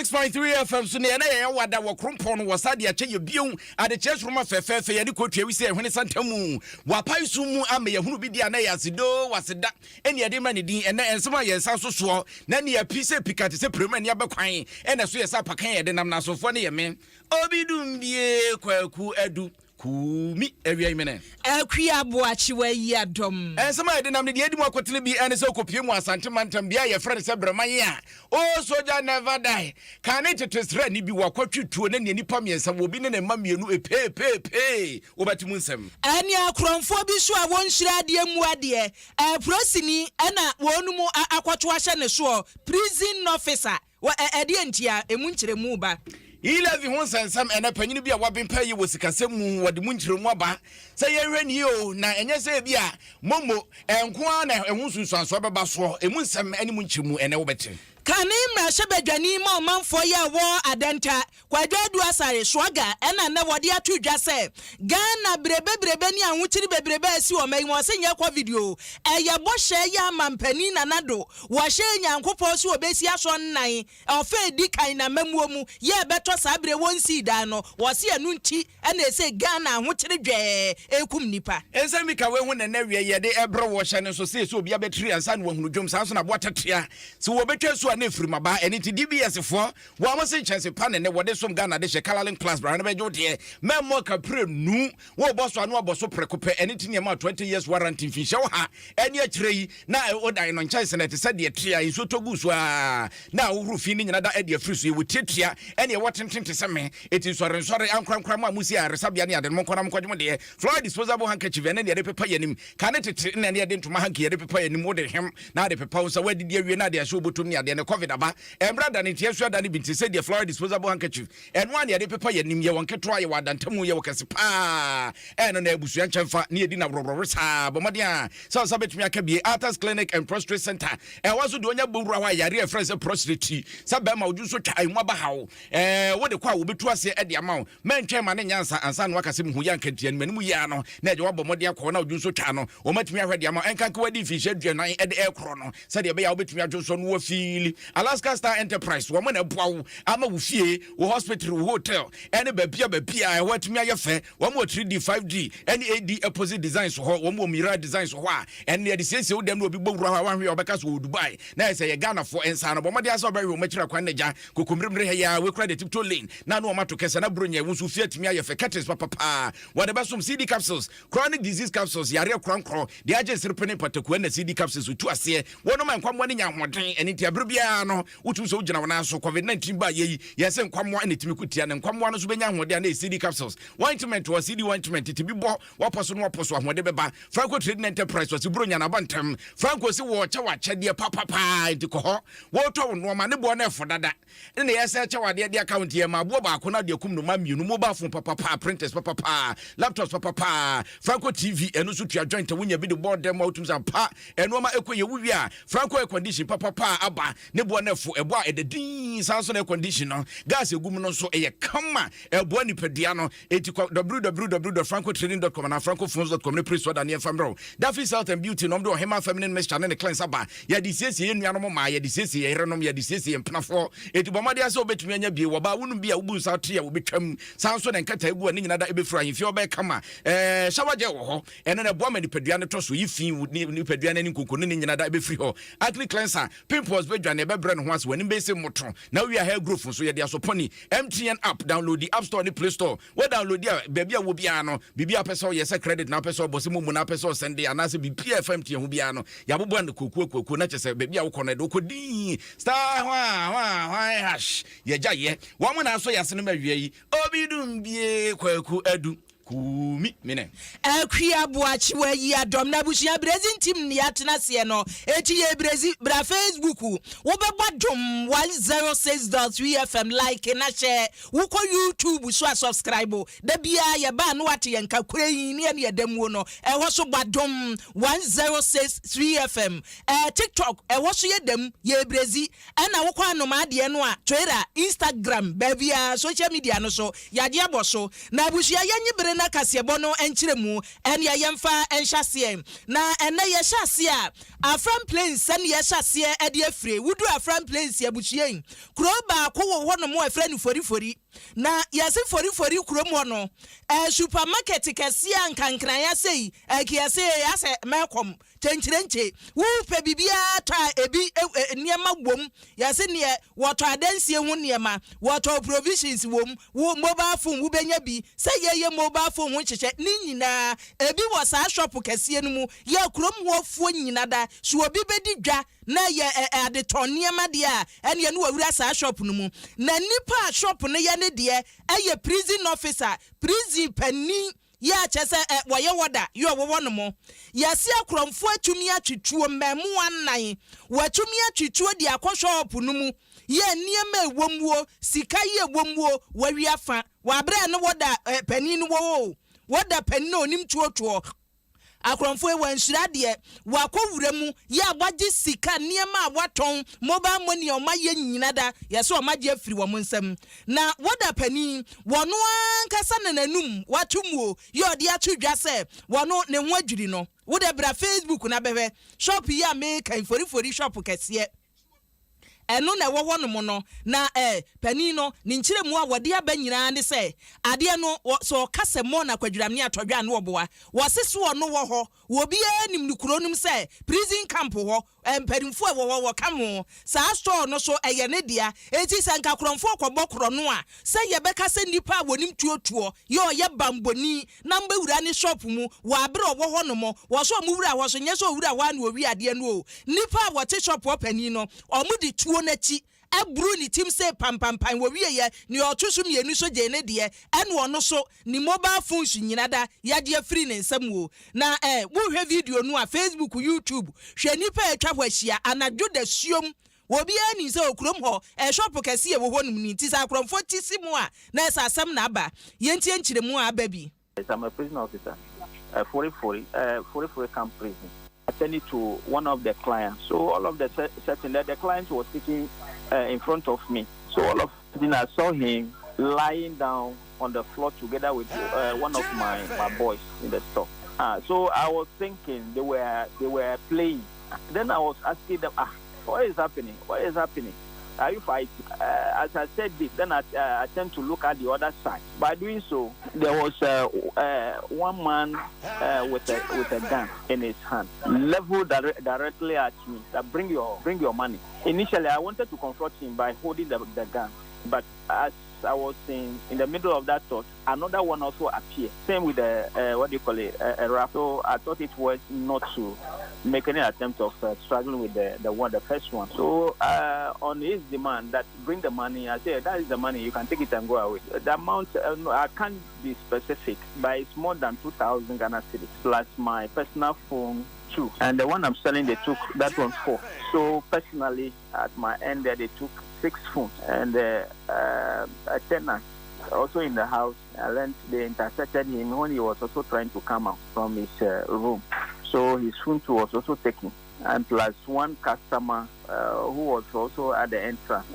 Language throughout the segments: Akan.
106.3 FM so na ya wada wo krompon wo sade ache ye bion ade church room afefefe ye de kotwa wi se hwene santamu wa paisu mu ama ye hunu bi dia na ya sido waseda eni ade ma ne din ene ensema ye nsa so so na ne ya pise pikate se prema ne abekwan ene so ye sa pakan ye de nam na sofo ne ye me obidum bie kwaku adu kumi ewia imene Kasiebo achiwa yi Adom ensema de nam ne de edi mu akotene bi ene se okopie mu asante mantam bia ye frere se breman ya o soldier never die kan it tesra ni bi wakotwetuo na ne nipa miensa wo bi ne ne ma mienu epepepe obatimu nsem ani akronfo bi so a won hyira ade mu ade prosini na wonumu akwato ahye ne so prison officer wa ade antia emu nkyeremu ba Ilavi hon sansam ena panyini bia wabempa yi wosikasem mu wode mu nkyeremu aba se ye hwani o na enye se bia momo enko na ehun sunsuanso beba so emu nsem ani mu nkyeremu ene wobete Kani mrashe bedwani ma omanfo ya wo adenta kwadwadu asare swaga ena na wode atudwa se Ghana brebe ni ahunchiri bebrebe asi o mai mo se nya kwa video eye bohye ya mampani na nado wo hye nyankopɔ so obesi aso nnan ofe di kan na mamuomu ye beto sabre wonsi da no wo se anu nti ena se Ghana ahunchiri dwe ekum nipa ensemi ka we hu na nawie ye de ebre wo hye ne so se obi abetri ansa na wahunu dwom sa so na boatatia se wo betwa so na efrimaba eni ti DBS fo wo mo se chance pa ne wode som Ghana de Shekalalin class bra na bejo de memo ka pre nu wo boso anu aboso prekope eni ti niam 20 years warranty fi hye wo ha eni akirei na odan no chance na te se de tria iso togu so a na wo fi ni nyina da de afriso ye wotetua eni wo tenten te se me eti sore ankrankram ma musi a resabia ne ade mo konam kodwom de Floyd disposable handkerchief eni de pepa yanim kan tete na ne de ntoma handkerchief de pepa yanim wo de hem na de pepa wo sa wadidi awie na de ahye obotom ne ade ne COVID aba embrada ne tiesu ada ne binti se de Floyd disposable handkerchief eno ane de pepa yanim ye won ketro ye wadantamu ye wokese pa eno na abusua nchemfa ne edi na brobro sa bomade a so betumi aka bie Arthur's Clinic and Prostate Center waso de onya bowura wa yare e friends prostate sabe ma oju so twa amu aba hawo wo de kwa wo betu ase e de ama wo mentwe ma ne nyansa ansa no akase mu ya nkantia no manimu ya no na je wabomode akọ na oju so twa no wo matumi ahwe de ama enka ka wadi fi hye nan e de ekro no se de be ya wo betumi adwo so no wo fili Alaska Star Enterprise wo na boawo ama wo fie wo hospital wo hotel ene babia watumi ayefe wo mo 3D 5D ene AD opposite designs ho wo mo mirror designs ho a ene de sese wo dem no obi bowura ha wanhwe obeka so Dubai na ese ye Ghana for ensa no bomade asa obawe wo makira kwan naja kokomremre he ya we kra de tipto lane na no mato kese na bronya wo so fie tumi ayefe cates papa wo de besom CD capsules chronic disease capsules yare krankro de agents repene pataku na CD capsules tu ase wo no man kwamwa ne nya hoden ene ti abrubia no utu so ugina wana so COVID-19 ba ye yese nkwamwa ene timi kutia ne nkwamwa no so benya hoden na CD capsules ointment was CD ointment ti bi bo waposo no waposo ahode beba Franco Trading Enterprise was bronya na bantam Franco si wo cha wachade papa nti ko ho wo to no ma ne bo na efo dada ne yese cha wade de account ye ma bo ba ko na de kum no ma mienu mobile phone papa printers papa laptops papa Franco TV eno so tua joint wonya bi de board dem autumn sam pa eno ma ekoye wuwi a Franco air condition papa aba ne bo na efo ebo a edin sanso na condition no gas egum no so eye kama ebo nipadua no eti www.francotrading.com na francophones.com ne price order ne famro Daffy Health and Beauty no do Hema Feminine Mixture ne cleanser ba ya di siesie enuanom ma ya di siesie yerenom ya di siesie empnafo eti bomade ase obetumi anya bie wo ba wonu bia wobu sa tria wo betwam sanso na nkata egu ani nyina da ebefura yefie oba kama shower gel wo ho ene na boama nipadua ne to so yifi nipadua ne nkoko ne nyina da ebefiri ho acne cleanser pimples bedwa ne bebre no ho ase wani bese moto na we are hair growth so ye dia so pony MTN app download the App Store ni Play Store we download dia bebia wo bia no bibia person ye se credit na person boss mu na person send dia na se bibia FMTN ho bia no ya bobo na kokuo na chese bebia wo kono de kodi star hash ye ja ye wo mo na so ya se no mawie yi obidum bie kwaku adu kumi mine Kasiebo achiwa yi Adom na bushia Brazil team ni atena se no eti ye Brazil bra Facebook wo beba Adom 106.3 FM like na share wo ko YouTube so subscribe da bia ye ba no ate ye nka kure yin ne ye damu no ho so Adom 106.3 FM TikTok ho so ye dam ye Brazil na wo kwa no ma de no a Twitter Instagram ba bia social media no so ya de aboso na bushia ye nyi yɛne na Kasiebo no enkyere mu ene yɛmfa enhyase na ene yɛhyase a Afram Plains ene yɛhyase ade afire wudu Afram Plains yabuchie kuro ba ko wo ho no mo afra ni forifori na yɛse forifori kuro mu no supermarket kɛse ankankran ya sei kiyase ya se mekom tenkyerɛnche wo pe bibia ta ebi niema bom yɛse ne wato adansie ho niema wato provisions wom wo mobile phone wo benya bi sɛ yeye mobile phone ho kyekye ni nyina ebi wɔ saa shop kɛse no mu yɛ krom ho fuo nyina da so obi bedi dwa na ye ade toniema de a ene ye no wawura saa shop no mu na nipa shop no ye ne de eye prison officer prison pani ya chese woye woda yo wo no mo yase akromfo atumi atwetwo mmemu anan watumi atwetwo de akɔ shop no mu ye niema ewomwo sika ye ewomwo wawi afa wabre ne woda pani no wo woda pani no onim tuotuo akromfo e wanhyira de wakɔwura mu ya agbaje sika niema awaton mobile money o maye nyina da yɛso o maje afiri wo nsam na woda pani wono ankasa nananum watomuo ye ode atodwa sɛ wono ne ho adwiri no woda bra Facebook na bɛhwɛ shop ya me kan forifori shop kɛse eno na wo no mo no na pani no ne nkyere mu a wode aba nyina ne se ade no so kase mo na kwadwuram ne atodwa ne oboa wo sese wo no wo ho wo bia nim ne kuronum se prison camp ho emperimfo wo kamo saa store no so eye ne dia enti sanka kromfo kwobɔ kro no a se ye beka se nipa wonim tuotuo ye oye bamboni na mbawura ne shop mu wo abre wo ho no mo wo so mu wura wo so nye so wura wa na owi ade no o nipa wo te shop opani no omudi nachi ebru ni tim say pampampan wo wiye ni otusum yenu so je ne de ene ono so ni mobile phones nyina da ya de free ne nsam wo na wo hwe video no a Facebook YouTube hwe nipa etwa hwahia anadwo da suom wo bia ni se okrom ho shop kase ye wo honum ni ti sa kromfo tisimu a na esa asam na aba yentie nkyiremu a aba bi. I'm a prison officer 44 camp prison. Attending to one of the clients. So all of the setting that the client was sitting in front of me. So all of a sudden I saw him lying down on the floor together with one of my boys in the store. So I was thinking they were playing. Then I was asking them, what is happening? What is happening? Are you fighting? As I said this, then I tend to look at the other side. By doing so, there was one man with a gun in his hand, leveled directly at me. That bring your money. Initially, I wanted to confront him by holding the gun, but as I was in the middle of that thought, another one also appeared. Same with a rap. So I thought it was not to make any attempt of struggling with the first one. So on his demand that bring the money, I said that is the money, you can take it and go away. The amount I can't be specific, but it's more than 2,000 Ghana cedis plus my personal phone too. And the one I'm selling, they took that one 4. So personally, at my end there, they took 6 phones and a tenant also in the house. I learned they intercepted him when he was also trying to come out from his room. So his phone too was also taken. And plus one customer who was also at the entrance,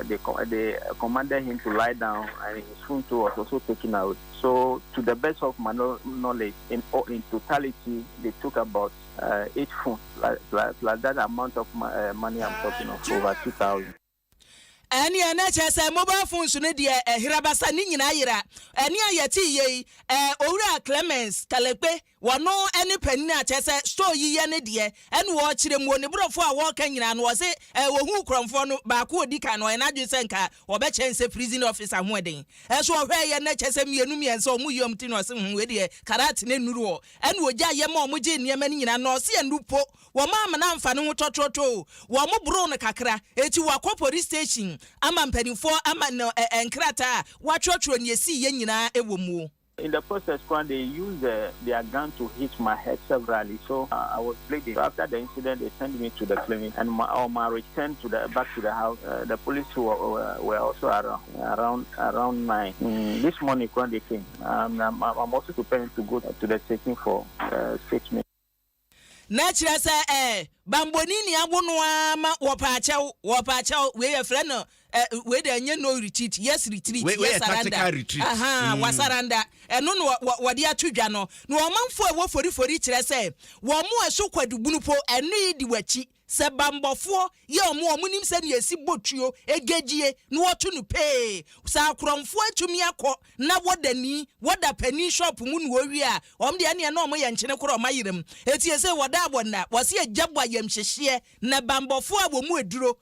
they commanded him to lie down, and his phone too was also taken out. So to the best of my knowledge, in totality, they took about 8 phones, plus that amount of money I'm talking of, over 2,000. Any NHS mobile phones no de hirabasa ni nyina yira eni ayati ye owura Clemens Kalepe wono eni pani na chese store yi ye ne de eni wo kire mu oni brofo a wo kan nyina no wo se wo hu kromfo no ba ko odika no na dwe senka wo be chense prison officer ho eden so hwe ye na chese mienu miense o mu yom ti no se hu we de karat ne nuru wo eni wo gya ye ma o mu je niema ni nyina no se endupo wo ma na mfa ne ho tototo wo mu bro no kakra eti wo akọ police station ama mpanifo ama no enkrata watwotwo ne si ye nyina ewomu. In the process, when they used their gun to hit my head severally, so I was bleeding. After the incident, they sent me to the clinic, and on my return back to the house, the police were also around 9. This morning, when they came, I'm also preparing to go to the station for statement. Naturally, bamboni ni abono ama wopaachao we your friend we de nye no retreat yes retreat yes surrender wasaranda eno no wode atudwa no no omanfo e wo forifori kire se wo mo eso kwadubunu po eno yi di wachi se bambofo ye omo nim se ne esi botuo egejie no wotu no pay sa akromfo atumi akọ na wodani woda pani shop mu no wi a om de ne na omo ye nkyene koro mayirem etie se woda abonna wose agябwa yam hyehye na bambofo a wo mu eduro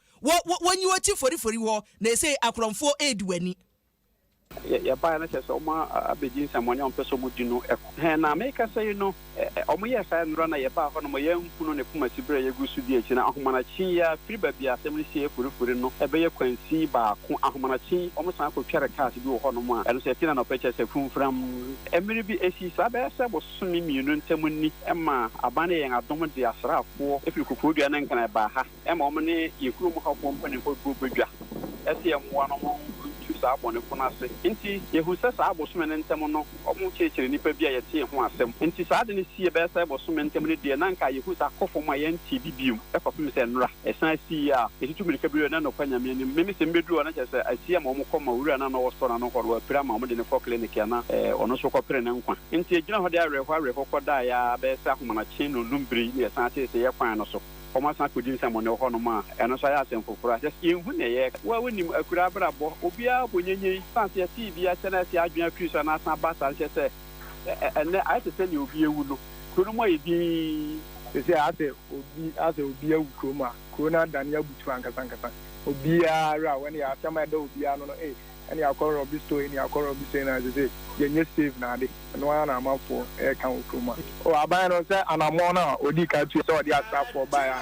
wonyi woti forifori wo na say akromfo ediwani ya ba na chese oma abegin samoni on peso mudi no he na make say no omo ye sa nro na ye ba ho no mo ye nkunu ne kuma sibre ye gusu di echi na ahomanachi ya firi ba bia asem sie forifori no ebe ye kwansi ba ko ahomanachi omo san ko twere cars bi wo ho no mo a eno se tina no peche se funfram emiri bi esi sa ba se bo sumi mienu ntamuni ema abane ye adom de asrafo efiri kokrodua na nkana ba ha ema omo ne ye kuru mo ha pompa ne ko bodua ese ye mo no mo sa abone kunase nti yehu se sa abosome ntem no omo chechire nipa bia yete ho asem nti sa ade ne sie be sa abosome ntem ne de nanka yehu sa kofo ma yenti bibium e kofo se nra esan si a etutu mirika bi na no kwanya me me se mbedu na chese asia ma omo koma wura na no wosto na no koro apira ma omo de ne ko clinic ya na ono so ko pere ne nkwa nti egina ho de arehwa kokoda ya be sa homana chin no lumbri ne san chese ye kwan no so Oma san kudin samone ho no ma eno so ya sem fofora just yenhu ne ye wa wonim akura brabo obia bonyenye sanse ya TV ya chana si adwen afiri na san ba san chese ene I say ni obi ewu no kunu mo yedi se ase obi ewu kroma krona dan ya butu ankasa obia ra when ya chama da obia no any akọrọ bi story ni akọrọ bi say na say yenye save na ade no na amafo e kan okuma o aban no say anamo na odi ka tu say odi asafo ba ya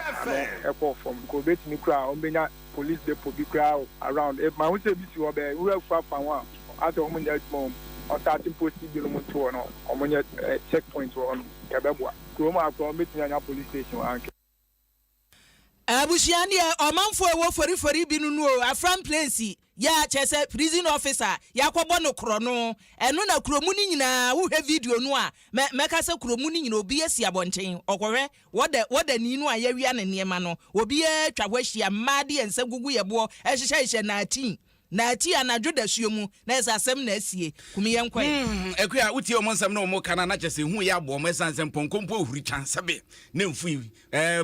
e ko from ko betimi kura o benya police depot bi kura around e ma hu say bi si wo be ura fa fa wa ate o mo nya mom o starting post bi no mo to no o mo nya checkpoint wo no ke be boa ko mo akọ betimi anya police station anke abusiani omanfo e wo forifori bi nu o afran place ya chese prison officer ya kwọbọ no kro no eno na kromu ni nyina wo hwe video no a meka se kromu ni nyina obi esi abonchen okwohwe woda ni no a ya wia ne niema no obi atwa hwahia made ense gugu yebo ehyehyehye na ati anadwo da suomu na esasem na asie kumi yenkwan ekua utie omo nsem na omo kana na chese hu ya bo omo sansem ponkompo ohuri chansabe na mfu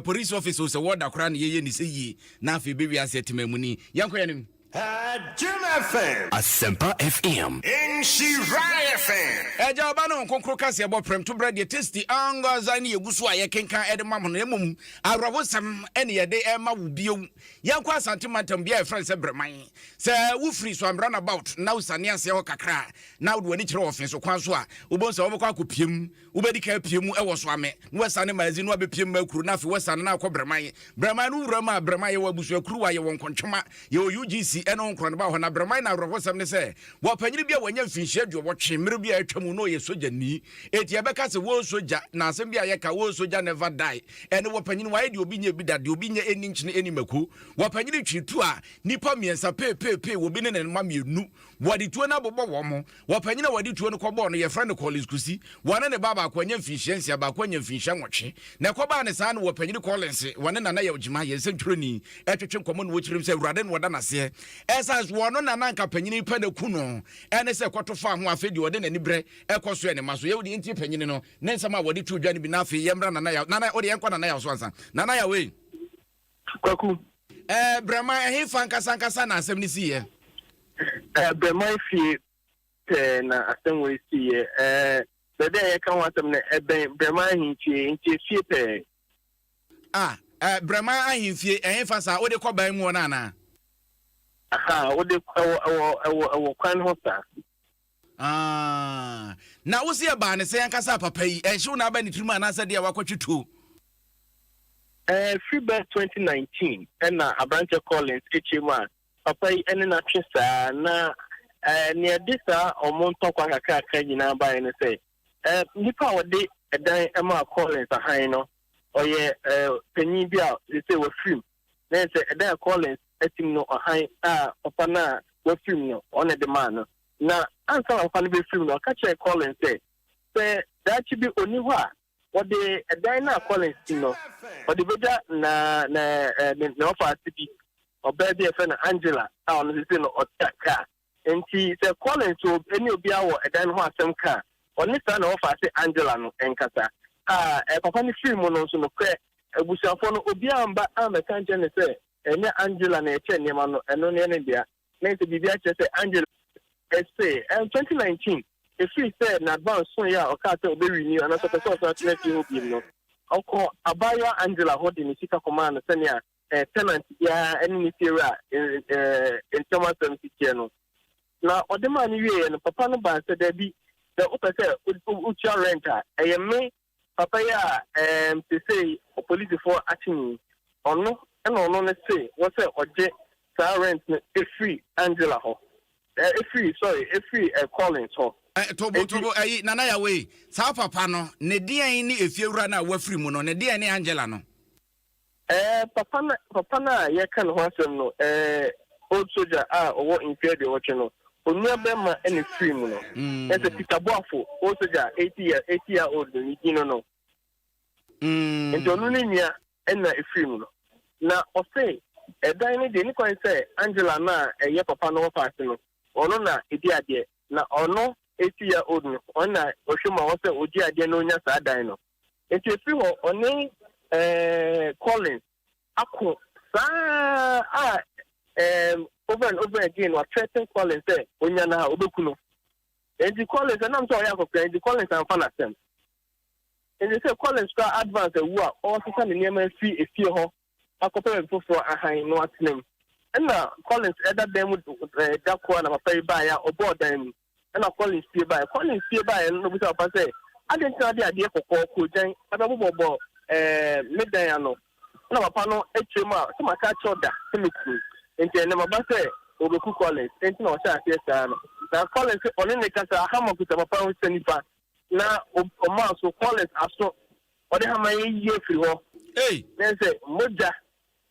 police officer se woda kora na ye ni se yi na afi bewi ase temamuni yankwa yanim Adom FM. Asempa FM. Shiraya FM. Eja obano konkro Kasiebo prem to bread ye tasty anga zani yegusu a ye kenkan ede mam no emum awrawosam ene ye de ema wo bio yankwa santimantam bia e friend se breman se wo free so am run about na usane ase ho kakra na wo ani kire ofin so kwan so a ubonso wo kwa kopiem ubedi ka piem e wo so ame no wasane magazine wo be piem makuru na fi wasane na akọ breman no wura ma breman ye wabusu akuru wa ye won kontwema ye UGC eno nkro ne ba ho na breman na awrawosam ne se wo panyiri bia wanya mfinhye adwo wo twemere bia atwamu no ye soja ni eti ebeka se wo soja na asem bia ye ka wo soja never die ene wo panyiri wa ye de obi nya bi dade obi nya eni nkyene eni maku wo panyiri twitu a nipa miensa pe wo bi ne ma mienu wadi tuo na bobo wo mo wo panyiri wadi tuo no kobo no ye friend Collins Kusi wane ne baba akwanya mfinhye nsia ba akwanya mfinhye nwotwe na koba ne saa no wo panyiri Collins wane na ye ogima ye sentwroni etwetwe nkomo no wo chirim se urade no wada na se esas wo no na nanka panyiri pa na kuno ene se kwato ho afedi wode nani bre ekoso ene maso ye wodi nti panyini no ne nsama wode tu dwane bi na afi yemra nana ode yenkwa nana ya so ansa nana ya we kwaku brema he fanka na asem ni siye brema fie na asem we siye bebe ye kan watem na brema hinchie fie pe brema ahimfie he fa sa ode koban mu na na ode ewo kwan hosta na wosi eba ne se yankasa papa yi ehwe na aba ni trimu anasa de wakotwetwo February 2019 na Abranche Collins echema papa yi ene na twesa na ne disa omonto kwa kakaka nyina ba ene se nipa wode edan ema Collins ahan no oye penyi bia se wo film na se edan Collins etim no ahan papa na wo film no on the man na ansa na kwani be film no ka che Collins say that be oni ho a what the edan na Collins no what the beja na offer city obedi efe na Angela on the thing or car enti se Collins so any obia wo edan ho asem ka oni sa na offer say Angela no enkasa papa ni film no so no kre ebusuafo no obia amba ameka nje ne say enya Angela na eche niam no eno ne bia na enti bibia che say Angela say 2019 if he said na advance so ya o ka say obe renew and so person so atlet you obi no oko abayo Angela hodi ni sika command senia tenant ya any area in terms of no na odema ni wie no papa no ba say there be the opese ucha renter me papa ya to say police for acting ono and ono ne say what say oje sa rent no free Angela ho free Collins ho tobo nana ya we sa papa no ne dian ni efiewura na wa free mu no ne dian ni Angela no papa na ye kan ho asem no old soldier owo impaired the watch no onua bema any free mu no ese Peter Boafo old soldier 80 year old ni dino no ento no nia na free mu no na o say dan ni de ni kwan say Angela na ye papa no pass no ono na edi ade na ono 80 year old no ona ohwema wo say odi ade na onya sa dan no enti free ho oni Collins ako sa over and over again what threatening Collins say onya na obekuno and the Collins and I'm sorry akoko the Collins and fan asem and they say Collins got advance wu a all sister ne name fi efie ho akopere before ahan no atnem and na Collins either them with that ko na papa ba ya obo dan and na Collins fie ba no bi say papa say adentina de ade kokko jan ababobo Midday no na papa no echema so maka choda semiku enti na maba say obeku Collins enti na o sha ase no na Collins oni ne kasa hama kuta papa ho senipa na o ma so Collins aso o de hama ye free ho na say moja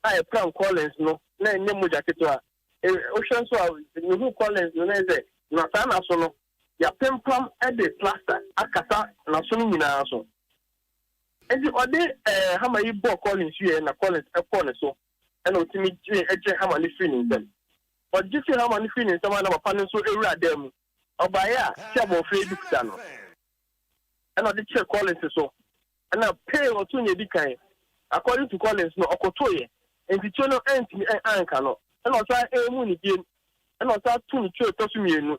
ai plan Collins no na nye moja ketwa o hwan so a Collins no na say na sa na so no ya pempam e de plaster akata na so no nyina so enti ode hama yi bo Collins yue na Collins e so and otimi eje hama ni free nim o jisi hama ni free nim na papa no so ewura dem obaya ti abo free dukta no and ode check Collins so and na pay otu nye dikan according to Collins no okotoye enti chono enti anka no and o sa emu ni bien and o sa tu ni cho to so mienu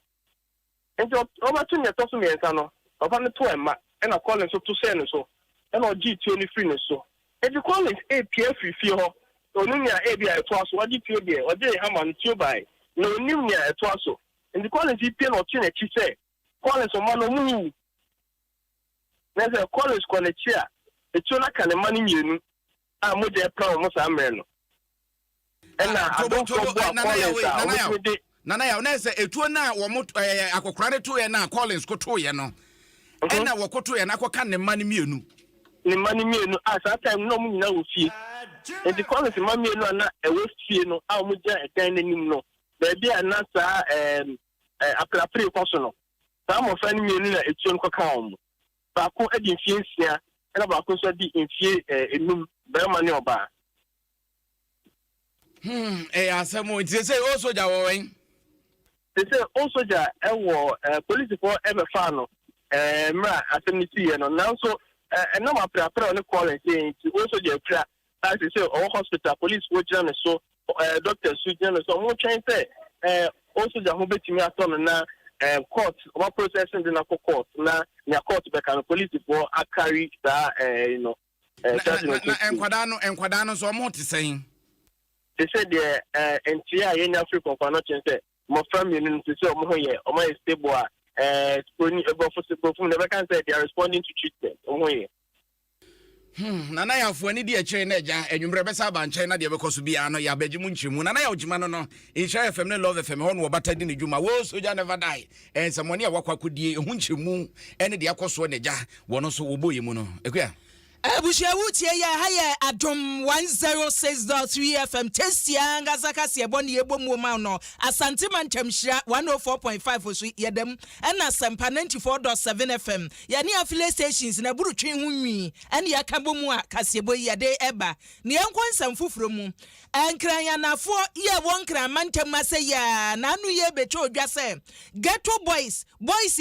enti o ba tu ni to so mienka no papa no to ema and na Collins so to say no so and o gi ti oni free no so enti Collins APF free ho onunya ebia eto aso wadi pie de ode hama no tio bai na onimnya eto aso ndi Collins pie no tio na chi se Collins o ma no mu na se Collins ko na chi a eto na kan ma ni mienu a mo de plan mo sa amre no na Adom nana ya na se etuo na wo mo akokora ne to ye na Collins ko to ye no na wo ko to ye na ko kan ne ma ni mienu ni mani mienu asa time no mu nyina wo fie and the Collins mami no na ewe fie no a mu gya edan nanim no ba bia na sa aprapre koso no sa mo fa ni mienu na etuo no ka ho ba ko edi fie nsia na ba ko so di fie enum ba ma ne oba asemo it say also ja wo wen they say also ja ewo police for ever fa no mra asem ti ye no now so and no aprapre on Collins saying also ja pra as they say our hospital police wo jana so doctors so jana so mo try say also ja ho betimi aton na court what processing the court na court be can police for carry that enkwada no so mo te saying they said the NTA in Africa for not say mo family no say mo ho ye o ma stable sponi ebo for never can say they are responding to treatment o ho ye nana ya afo ani di akire na eja enwumre besa ba nche na de bekoso bia no ya bagimu nchimu nana ya ojima no insha FM ne love FM ho no obata di ne dwuma wo so ja never die ensamoni a wakwakodie ehu nchimu ene de akoso ne ja wono so woboye mu no ekua Abushia wutie ya haya Adom 106.3 FM testia ngasa Kasiebo ne ebomu ma no Asante Mantamhira 104.5 so yedem na Sempa 94.7 FM ya ni affiliate stations na burutwe hu nwi ene ya kabomu a Kasiebo yede eba ne yankwansam fufuro mu enkran ya nafo ye wonkran mantam ase ya nanu ye beto odwase ghetto boys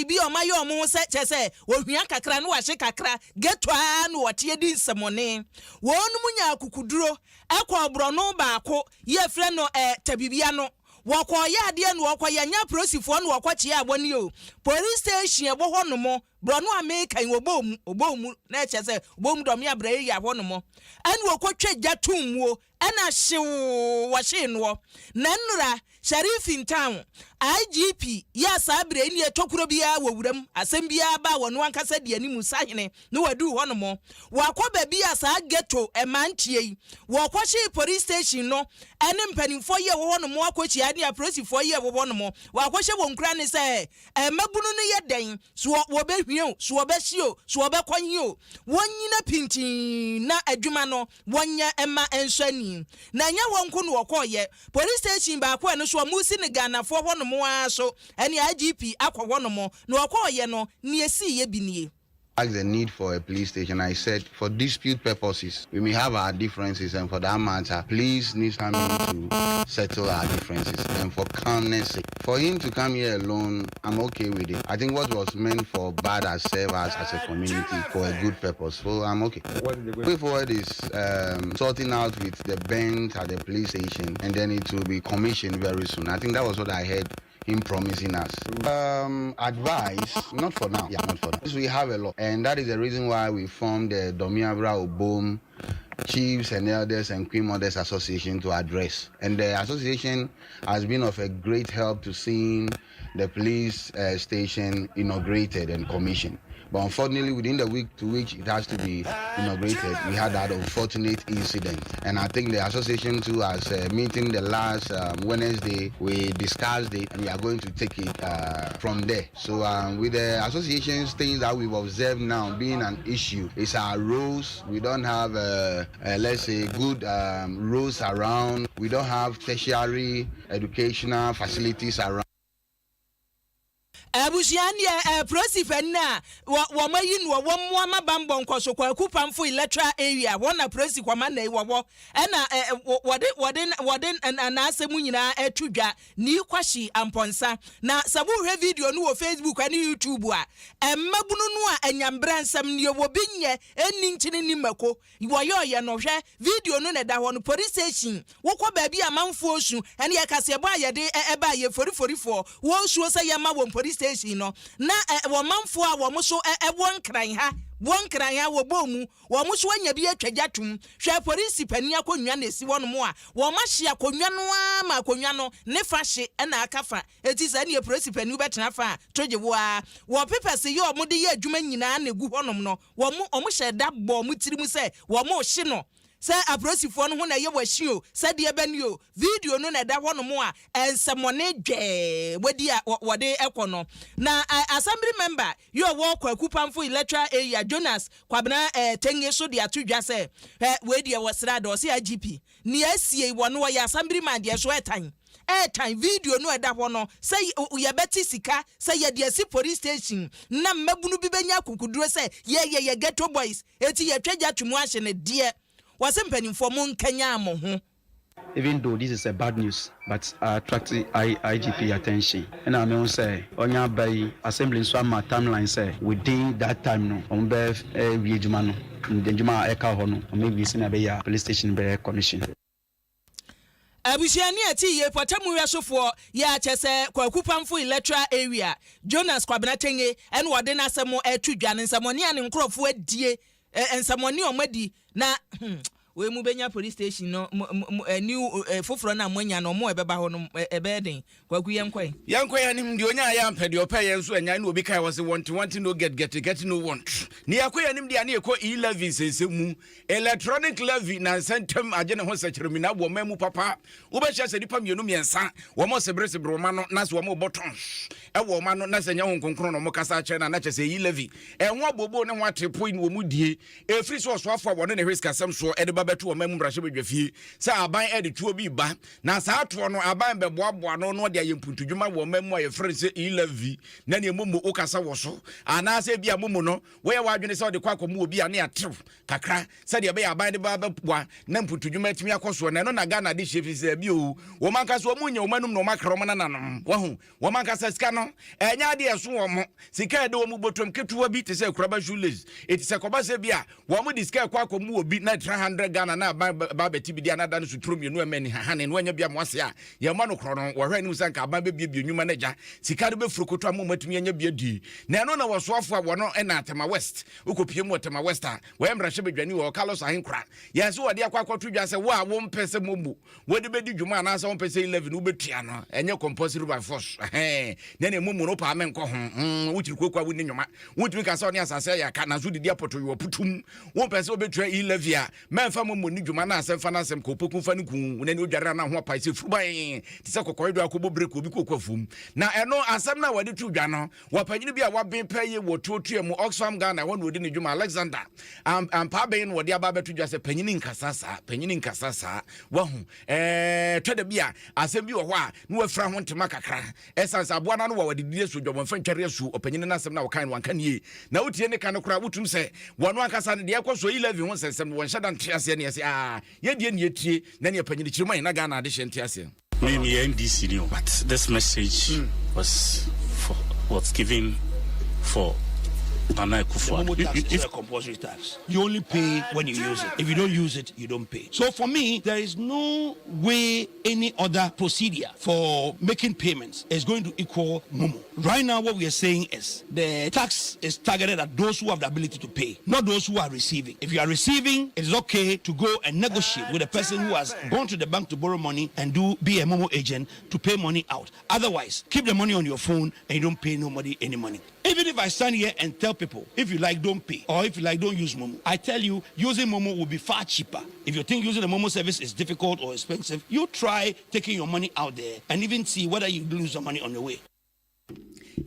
bi o maye o mu se chese ohua kakra no wahye kakra ghetto a no wote di nsamone wonu munya akukuduro ekwa obrono baako ye frɛ no tabibia no wakoya ade no wakoya nya prosifo no wakwachi aboni o police station ebo hono mo brono american obom na chese obom dom ya bra ya hono mo anu okotwa gyatum wo ana hyew wahye no na nnura Sheriff in town IGP ya sabre ni etokuro bia wawuram asem bia ba wono ankasa de animu sahene no wadu hono mo wakwa bia asa ghetto emantie wakwashi police station no ene mpanimfo ye wo hono mo akwachi ade apolisiefo ye wo hono mo wakwahye wonkura ne se mabunu no ye den so wo behwio so wo behio so wo bekwanhio wonyina pintin na adwuma no wonya ema ensani na nya wonko no wokoye police station ba kwa no so musi ne Ghana fo hono mo aso ene IGP akwa hono mo na wokoye no ne esi ye binie. Ask the need for a police station. I said, for dispute purposes, we may have our differences, and for that matter, police needs come in to settle our differences. And for calmness sake, for him to come here alone, I'm okay with it. I think what was meant for bad has served us as a community for a good purpose. So I'm okay. Way forward is sorting out with the bench at the police station, and then it will be commissioned very soon. I think that was what I heard him promising us. Advice, not for now. Yeah, not for now. We have a lot. And that is the reason why we formed the Domiabra Obom Chiefs and Elders and Queen Mothers Association to address. And the association has been of a great help to seeing the police station inaugurated and commissioned. But unfortunately, within the week to which it has to be inaugurated, we had that unfortunate incident. And I think the association too has meeting the last Wednesday, we discussed it and we are going to take it from there. So with the association's things that we've observed now being an issue, it's our roads. We don't have, let's say, good roads around. We don't have tertiary educational facilities around. Abusiania prosifen na wo mayin wo mo amabambo nkoso kwa kupamfo electoral area wona prosi kwama na iwo na wode na asemu nyina atudwa ni kwashi amponsa na sabu hwe video no wo Facebook ani YouTube a mabunu no a anyambra nsam ne wo binye eni nchini ni mako wo ye no hwe video no na da ho no police station wo kwa ba bia manfo osu ene ye Kasiebo ayede eba ye forifo wo osu se ye ma wo police station no na wo manfo a wo so wonkran ha wo bomu wo mo so anya bi atwagyatum hwe police pani akonwa na esi wono mo a wo mahye akonwa no a ma akonwa no ne fahye na akafa eti sa ne police pani betena fa toje wo pepese ye o mo de ye adwuma nyina na egu honom no wo mo hye da bo mo tirimu se wo mo hye no se abrosifo no ho na ye wahio se de bani o video no na da ho no mo a ensemone dwe wodi a wode ekono na assembly member yo wo kwakupamfo electoral area Jonas kwabena tenye so de atudwa se we de wasra do se IGP ni asie wono wo ya assembly man de so etan video no eda ho no say ye beti sika say ye de si police station na mabunu bi benya kukuduro say ye ghetto boys eti ye twagya tumu ahye ne de even though this is a bad news, but attracted IGP attention. And I may say, Onya by assembly swama timeline say within that time no, on Bev Viejumano, the Juma Eka Hono, or maybe Sinabeya police station by commission. Abusiani ati ye potamu ya sofo ya chese kwa kupamfo electoral area Jonas kwabena tenge en wode na asemo atudwa ne nsamoni ane nkrofo adie ensamoni omadi na we mu benya police station no new foforo na mwanya no mo ebeba ho no ebeden kwaku yenkwa nim de onya ya mpede opɛ yɛn so anya na obi kai was want no get no want ne yakwa nim de ane ekɔ e-levy sesemu electronic levy na sentem agye ne ho sekyeremi na bo mamu papa wo bɛ hye sɛ dipa mienu miensa wo mo sebresebro ma no na so wo mo botton wo ma no na sɛ nya ho nkonkron no mo kasa kyerɛ na kyɛ sɛ e-levy ɛho abobo ne ho atepo in wo mu die efiri so afọ wo ne risk asem so e de babeto wo mamu brahye bedwafie sɛ aban e de tuo bi ba na saa to no aban bɛboaboa no de ayemputudwuma wo mamu aye frɛ sɛ e-levy na ne momo okasa wo so ana sɛ bia momo no wo ye wadwene sɛ wo de kwakomu obi a ne atew kakra sɛ de bɛyɛ aban de baboa na mputudwuma atimi akoso na no na Ghana de hye fi sɛ bi o wo manka so wo munya wo manum no makra mo nanom wo ho wo manka sɛ sika no enya de eso wo mo sika de wo mu botom ketuwa bi te sɛ kuraba shoelace eti sɛ koba sɛ bia wo mu diska kwakomu obi na 300 Ghana na ba beti bi dia na da no sutrum yenu amani hahane no anya bia mo ase a ye ma no kro no wo hwɛ nim sanka aban bebie bienwuma na gya sika de befurukoto am matumi anya bia di na no na wo soafo a wo no na Tema West ukopie mu Tema West a wo embrahye bedwani wo Carlos ahenkra ye so wo de akwakoto dwa sɛ wo a wo mpɛsɛ momu wo de bedi dwuma na sɛ wo mpɛsɛ 11 wo betua no enye compulsory by force na ne momu no pa men kɔ ho wo tiri kokwa wo ni nwoma wo tumi ka sɛ oni asase ya ka na so didi apoto yo putum wo mpɛsɛ wo betua 11 a memfa momu ni dwuma na asɛmfa na asɛm ko poku fa ne ku na ne odware na ho pa sɛ furuban ti sɛ kokɔ do akɔbɔ break obi kokɔ fum na ɛno asɛm na wade tu dwa no wapanyini bi a waben pɛye wo tuotua mu Oxfam Ghana won wodi ne dwuma Alexander ampa ben wodi aba betu dwa sɛ panyini nkasa saa wahu twede bi a asɛm bi wɔ hɔ a no wafra ho ntema kakra ɛsansa aboa na no wɔ wadi die so dwom mfa ntware asu opanyini na asɛm na wɔkan wanka nie na wotie ne kan kora wotum sɛ wɔno ankasa ne de ɛkɔ so 11 ho sɛsɛm wɔn hyɛ dan tiase ne yɛsɛ yɛdie ne yɛtie na ne panyini kyirima na Ghana de hyɛ ntiase me NDC new but this message was given for If it's a compulsory tax, you only pay when you use it. If you don't use it, you don't pay. So for me, there is no way any other procedure for making payments is going to equal Momo. Right now, what we are saying is the tax is targeted at those who have the ability to pay, not those who are receiving. If you are receiving, it is okay to go and negotiate with a person who has gone to the bank to borrow money and be a Momo agent to pay money out. Otherwise, keep the money on your phone and you don't pay nobody any money. Even if I stand here and tell people, if you like, don't pay, or if you like, don't use Momo, I tell you, using Momo will be far cheaper. If you think using the Momo service is difficult or expensive, you try taking your money out there and even see whether you lose your money on the way.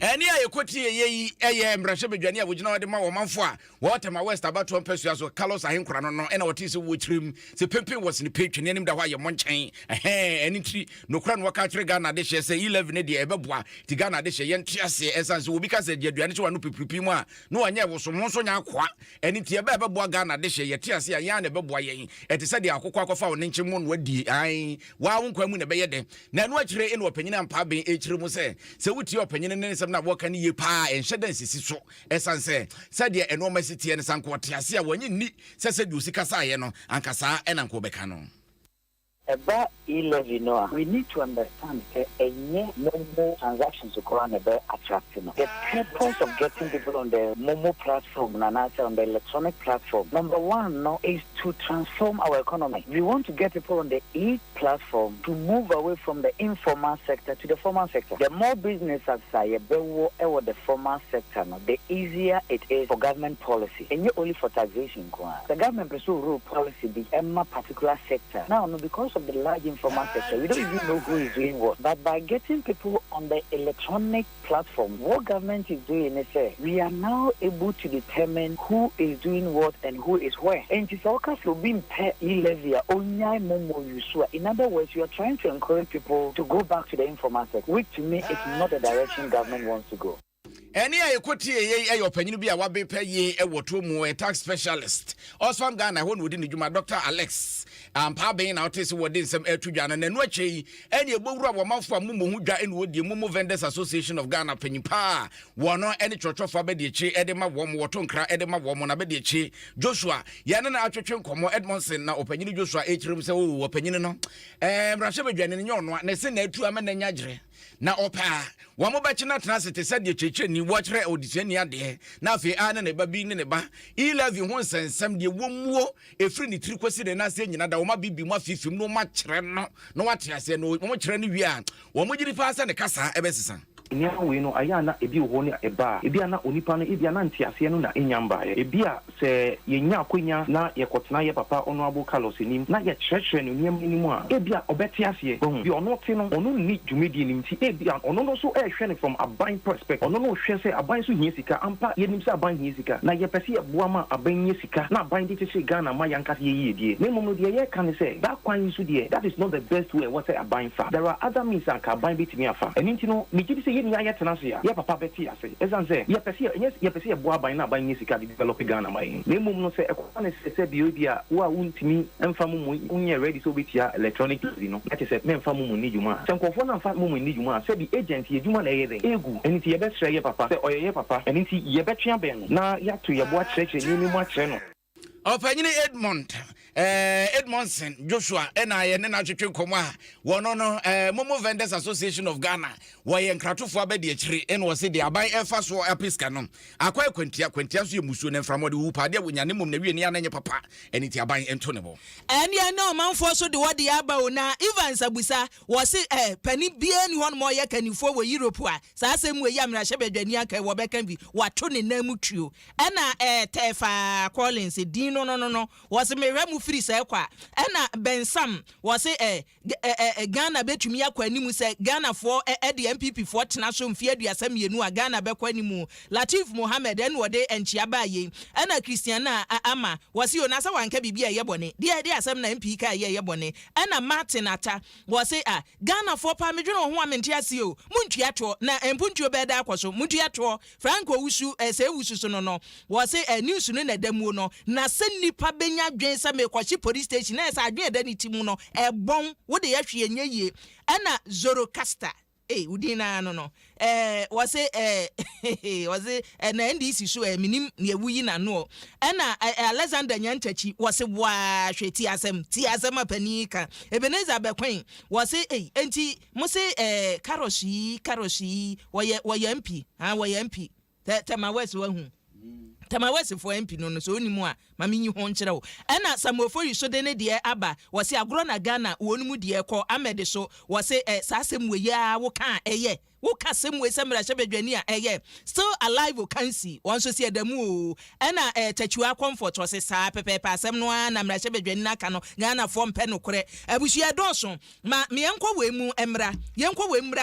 Any a yekoti ye mbrahye bedwane a wogina wode ma wo manfo a wo Tema West abato mpasua so Carlos ahenkra no ena wote se wo chirim se pempen was ne petwe nim da hɔ aye monchen eni tri no kra no waka kire Ghana de hye se 11 ne de ebeboa ti Ghana de hye ye ntiase esanse obi ka se de aduane che wa no pipipi mu a no anya wo so mo so nya akoa eni ti ebeboa Ghana de hye ye tiase a ya na ebeboa ye eti se de akokɔ akɔfa wo ne nche mu no wadi ai wa wo nkwa mu ne beye de na no akire ene opanyina mpa ben ekire mu se wuti opanyina ne na woka ni ye pa enhye dan sisi so esanse sade enoma sitie ne sanko tease a wanyi ni sese de osika saye no ankasa enanko beka no about 11 we need to understand any Momo transactions to go on about attracting. The purpose of getting people on the Momo platform and on the electronic platform, number one now is to transform our economy. We want to get people on the platform to move away from the informal sector to the formal sector. The more business as I or the formal sector, the easier it is for government policy. And only for taxation. The government pursue rule policy be a particular sector. Now, because of the large informal sector, we don't even know who is doing what. But by getting people on the electronic platform, what government is doing is we are now able to determine who is doing what and who is where. And it's all being in other words, you are trying to encourage people to go back to the informal sector, which to me is not the direction government wants to go. Any a yekoti ye opanyini bi a wabe peye ewoto mu a tax specialist Oxfam Ghana won wodi ne dwuma Dr. Alex ampa ben na otese wodi nsem atudwa na no akyi ene ebowura wo manfo amumo hu dwa ene wodi Momo Vendors Association of Ghana panyimpa wono ene chochofa be de chi ede ma wo mo woto nkra ede ma wo mo na be de chi Joshua ye ne na atwetwe nkomo Edmondson na opanyini Joshua echirim se wo opanyini no mrahye bedwane ne nyono na se na atu ama na nyagere na opa wa mo ba china transit said de cheche ni watchre audition ni ade na afi ana ne ba bi ne ba 11 ho nsensem de womuo efri ni tiri kwesi de na se nyina da wo ma bibi mo afifim no ma kyerɛ no wate ase no mo kyerɛ no wi a wo mo giri pa ase ne kasa ebesesa Nya we no ayana ebi wo ne eba ebi ana onipa no ebi ana ntiase no na enyamba ebi a se yenya akonya na yekotena ye papa ono abo Carlos nim na ye kyerɛkyerɛ no nyam nim a ebi a obeti ase bi ono te no ono ni dwumedi nim ti ebi a ono no so ehwɛ ne from aban perspective ono no hwɛ se aban so hia sika ampa ye nim se aban hia sika na ye pese ye boa ma aban hia sika na aban de te Ghana ma yanka ye yie na momo de ye kan se that kwan so de that is not the best way what say aban fa there are other means and aban betimi afa eni nti no me gidi se ya yetenasia ya papa beti ase ezanze ya pese boa ban na ban nyesika develop Ghana mai na mum no se ekwa ne se bia wa wuntimi emfa mum unye ready so betia electronic no that is me emfa mum ni juma se nkofo na emfa mum ni juma se bi agent ye juma na ye den egu enti ye betre ye papa se oye ye papa enti ye betwa ben na ya to ye boa kyerɛkyerɛ ni mu akyerɛ no Opanyini Edmondson Joshua ena ye ne na twetwe komo a wono no Momo Vendors Association of Ghana wo ye nkratofo abede akiri ene wo se de aban efa so apiska no akwa kwantia so ye musuo ne mframode wu pade wonyane mom na wie ne ananye papa ene ti aban ento ne bo ene no manfo so de wode aba na Evans Abusa wo se pani bia ni hon mo ye kanifo wo Europe a sa asem we ya mra hye badwani aka wo beka bi wato ne namu tuo ena Tefa Collins din no was me remu free say kwa ena Bensam was Ghana betumi akwa animu say Ghana for the MPP for tena so mfie aduasam yenu a Ghana bekwa animu Latif Mohammed en wode enchia ba ye ena Christiana ama was yo na sa wanka bibia ye bone de asam na MP ka ye bone ena Martin Ata was Ghana for pa medwene ho amente ase o muntua to na empuntuo be da akwoso muntua to Franco Wusu se wusu so no was news no na damu no na nipa benya dwen sa me kwachi police station na sa adwen da ni timu no ebon wo de yahwe enye yie ana Zorocaster udina no was na NDC so minim ne wuyi na no ana Alexander Nyantachi was wa hweti asem apani ka Ebenezer Bekwen was enti mo se Karoshi wo ye MP wo ye MP tema west wa hu Tama wesi for MP no so oni mu a mamenyi ho nkyere wo ena Samofori so de ne de aba wose agro na Ghana wonu mu de ekọ amede so wose sasem we ya wo kan eye wo kasem we semra hyebadwani a eye still alive o can see won so see adamu o ena tachiwa comfort wose sa pepepe asem no na mra hyebadwani na ka no Ghana fo mpe no kore abuhia dɔso ma me yenkɔ we mu emra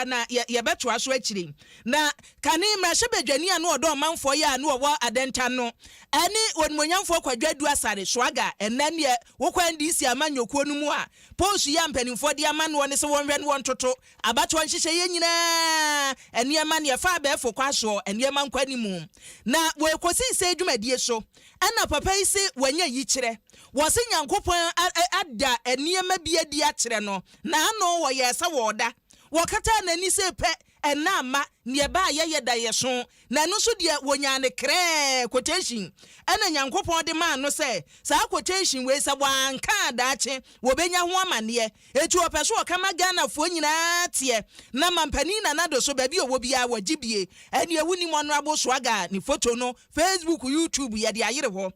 na ye beto aso akiri na kane mra hyebadwani a no odo manfo ya na wo adenta no ene onmonyamfo kwadwadu asare swaga enane wo kwan di si amanyokuo no mu a post ya mpanimfo de ama no ne se wonhwe no wontoto abato nhyehyɛ ye nyina eniema ne fa ba efo kwaso eniema nkwani mu na we kosi se adwumadie so ana papa yi se wanya yi kyerɛ wo se Nyankopɔn ada eniema bi adi akyerɛ no na ano wo yɛ sa wo da wo kata na ni se pɛ ena ama ne ba ye da ye so na no so de wonya ne kre quotation ena Nyankopɔn de ma no se sa quotation we sa wanka daache wo benya ho amane etu opeso okama Ghana fo nyina tie na mampani na do so ba bi owo bia wagibie ene ewuni mo no abosoaga ni photo no Facebook YouTube ye de ayere ho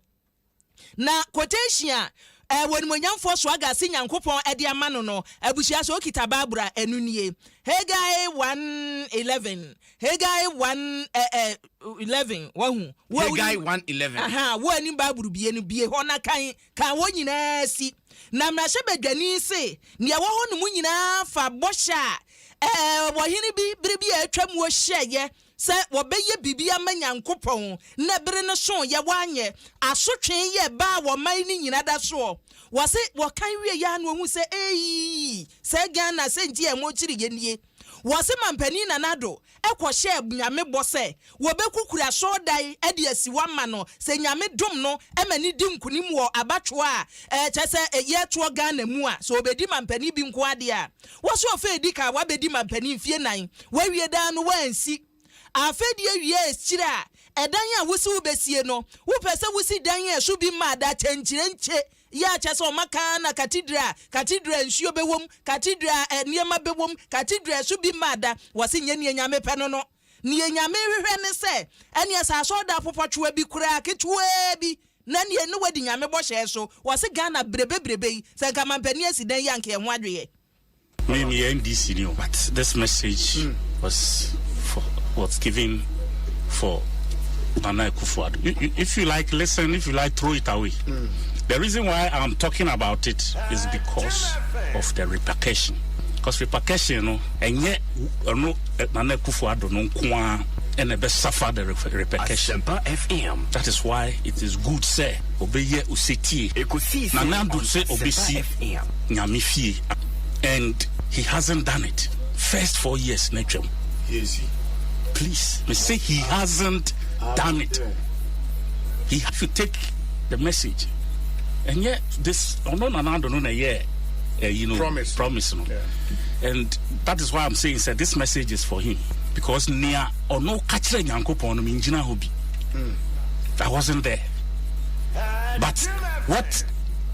na quotation wonmonyamfo so aga se Nyankopɔn ade ama no abushia so okita babura enunie Haggai 1:11 Haggai 1:11 wahu Haggai 1:11 wo ani baburu bie no bie ho na kan wo nyina si na mrahye badwani se ne wo ho no mu nyina fa bosha wo hene bi bire bi atwam wo hyeye se wo beye bibia ma Nyankopɔn na bere no so ye wanye asotwe ye ba wo man ni nyina da so wo se wo kan wie ya no hu se se Ghana se nti e mo chiri ye nie wo se mampani na nado ekɔhye nyame bɔ se wo bekukura so dai ade asiwa ma no se nyame dom no emani di nkunim wo abatwo a kyese ye to Ghana mu a so obedi mampani bi nko ade a wo so ofe di ka wa bedi mampani mfie nan wa wie da no wansi afedie wie ekyira edan a wosi wo besie no wo pese wosi dan a so bi ma da kyenkyire ya cheso maka na cathedral nsuo bewom cathedral niema bewom cathedral so bi mada wase nye nyame pe no ni nyame hwehwe ne se ene asaso da popotwa bi kura ketwa bi na ne ne wadi nyame bo hye so wase Ghana brebe se nka mampani asidan yanke ho adwe me NDC new, but this message was given for Nana Akufo-Addo. If you like, listen. If you like, throw it away. The reason why I'm talking about it is because of the repercussion. Because repercussion, and yet, Nana Akufo-Addo no kwa and the suffer the repercussion. FM. That is why it is good, say, obeye useti. Nana do say obesi nyamifie, and he hasn't done it. First 4 years, Nechem. Yes. Please, me say he hasn't done it. He should take the message, and yet this promise, no. Yeah. And that is why I'm saying that this message is for him, because near or no kachre nyankopon mi njina hobi. I wasn't there, but what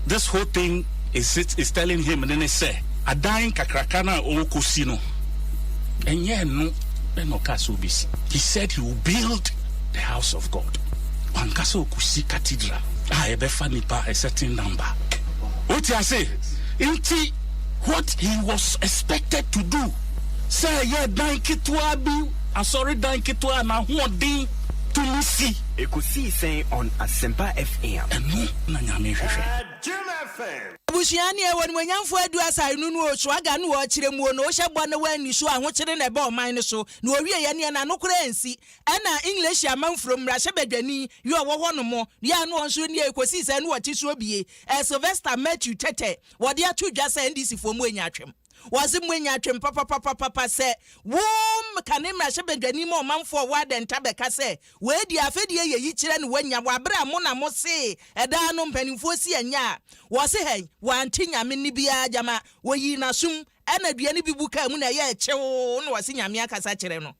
this whole thing is telling him, and then they say adan kakrakana o kosino, and yeah no. He said he will build the house of God. Wankaso kusi cathedral. Ebefa nipa a certain number. What I say? Inti what he was expected to do. Say yeah, dan kitwa bi. Sorry, dan kitwa na huodin to misi. Ekusi saying on Asempa FM. Enu na nyame hwehwe. Busiani e won manyamfo adu asai nunu o so aga no o kire mu no o hyebo na wani so ahokire na be o man so na o wie ye ne na no kura nsi na English amanfro mra hye badwani yo wo ho no mo ya no nso ne ekosi se no o ti so bie Sylvester Matthew Tete wo de atu dwa se NDC fo mu enya atwem was mwenya atwem papa se wom kanemra hye badwani mo manfo wa de ntabeka se we di afedie ye yi kire ne wanya wa bra mo na mo se eda no mpanimfo si anya wo se hen wanti nyame ni bia jama wo yi na sum ena duane bi buka mu na ye kyewo no wase nyame akasa kire no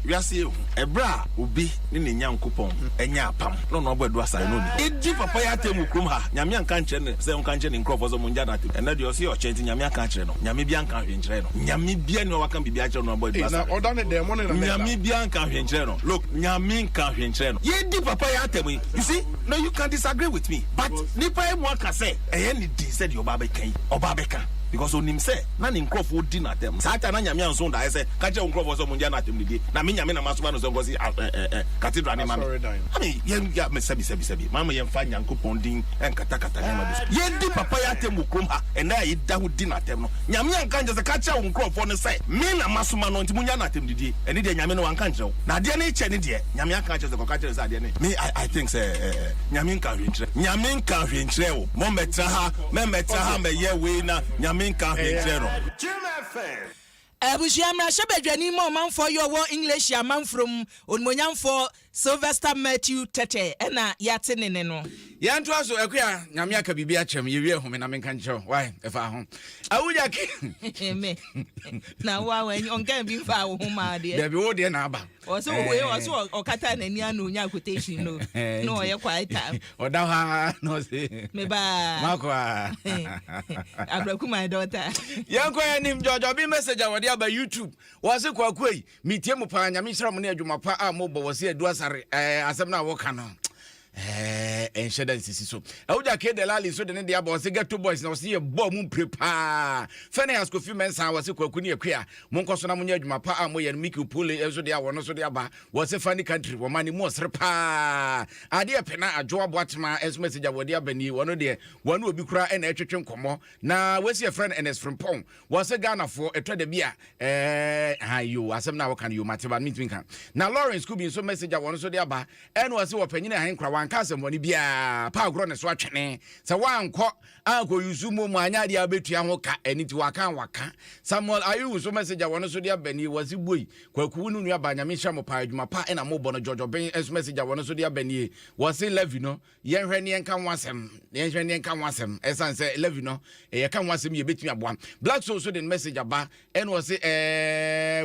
wiase ebra obi ni ne nyankopon enya apam no no obodu asare no ni edi papa ya temu krom ha nyame anka nkyere ne se nka nkyere ne nkrofo zo munja na tem ena de o se o kyenti nyame anka nkyere no nyame bia anka hwenkyere no nyame bia ne waka bibia kyere no obodu asare na oda ne dem no na nyame bia anka hwenkyere no look nyame anka hwenkyere no ye di papa ya temu you see no you can disagree with me but nipa e mu aka se eye ni di said your baba beka because on him say na ni nkrofo di na dem sa ata na nyame anso da say ka je nkrofo so munja na tem ni di na me nyame na maso ba no so ngosi cathedral ni mama I mean ya me sebi mama ye mfa nyankopon din enkata ne ma bi ye di papa ya tem krom ha ena ye da ho di na tem no nyame anka nje se ka che nkrofo no say me na maso ma no ntimunya na tem di eni de nyame no wanka nche na de na eche ni de nyame anka nche se ko ka che se de ne me I think say nyame nka hwenkyere o mo metra ha me ye we na nyame nka hwenkyere no Abusiamra hye badwani mo manfo yo wo English amanfrom onmonyamfo Sylvester Matthew Tete ena yate ne no yanto aso akua nyame aka bibia kyem ye wie home na menka nkyerɛ why efa ho awuja ke me na wa onka bi fa wo ho ma de be wo de na aba o so we o so okata na ni anu nya quotation no ye quite time oda ha no se me ba makwa abraku my daughter yanko anim jojo bi message awode aba YouTube was kwakoi mitie mu pa nyame hira mu na adwuma pa a mo bo wose adu asare asem na wo ka no ensheda nsisi so awuja ke de lali so de ne dia boss get two boys na wose ye bo mu prepare fene has kofi mensa wose kwaku ne akua mo nkoso na mo nya adwuma pa a mo ye miki pole eso de awono so de aba wose fani country wo mani mo sere pa ade e pena adwo aboatema eso message awode abani wono de wono obi kura na etwetwe nkomo na wose ye friend NS from Pong wose Ghana for etwa de bia hayo asem na wo kan yo mateba meet kan na Lawrence Kubi so message awono so de aba en wose wo panyina han kra wankasa moni bia pa agro ne so atwene se wanko anko yusu mu anya dia betua ho ka eniti waka Samuel ayu so message awono so dia bani wasi boy kwaku nu aba nyame hya mo pa adwuma pa na mo bono jojo ben es message awono so dia bani wasi levi no ye hwe ne enka wasem esan se levi no ye kan wasem ye betumi aboa black so the message aba en wasi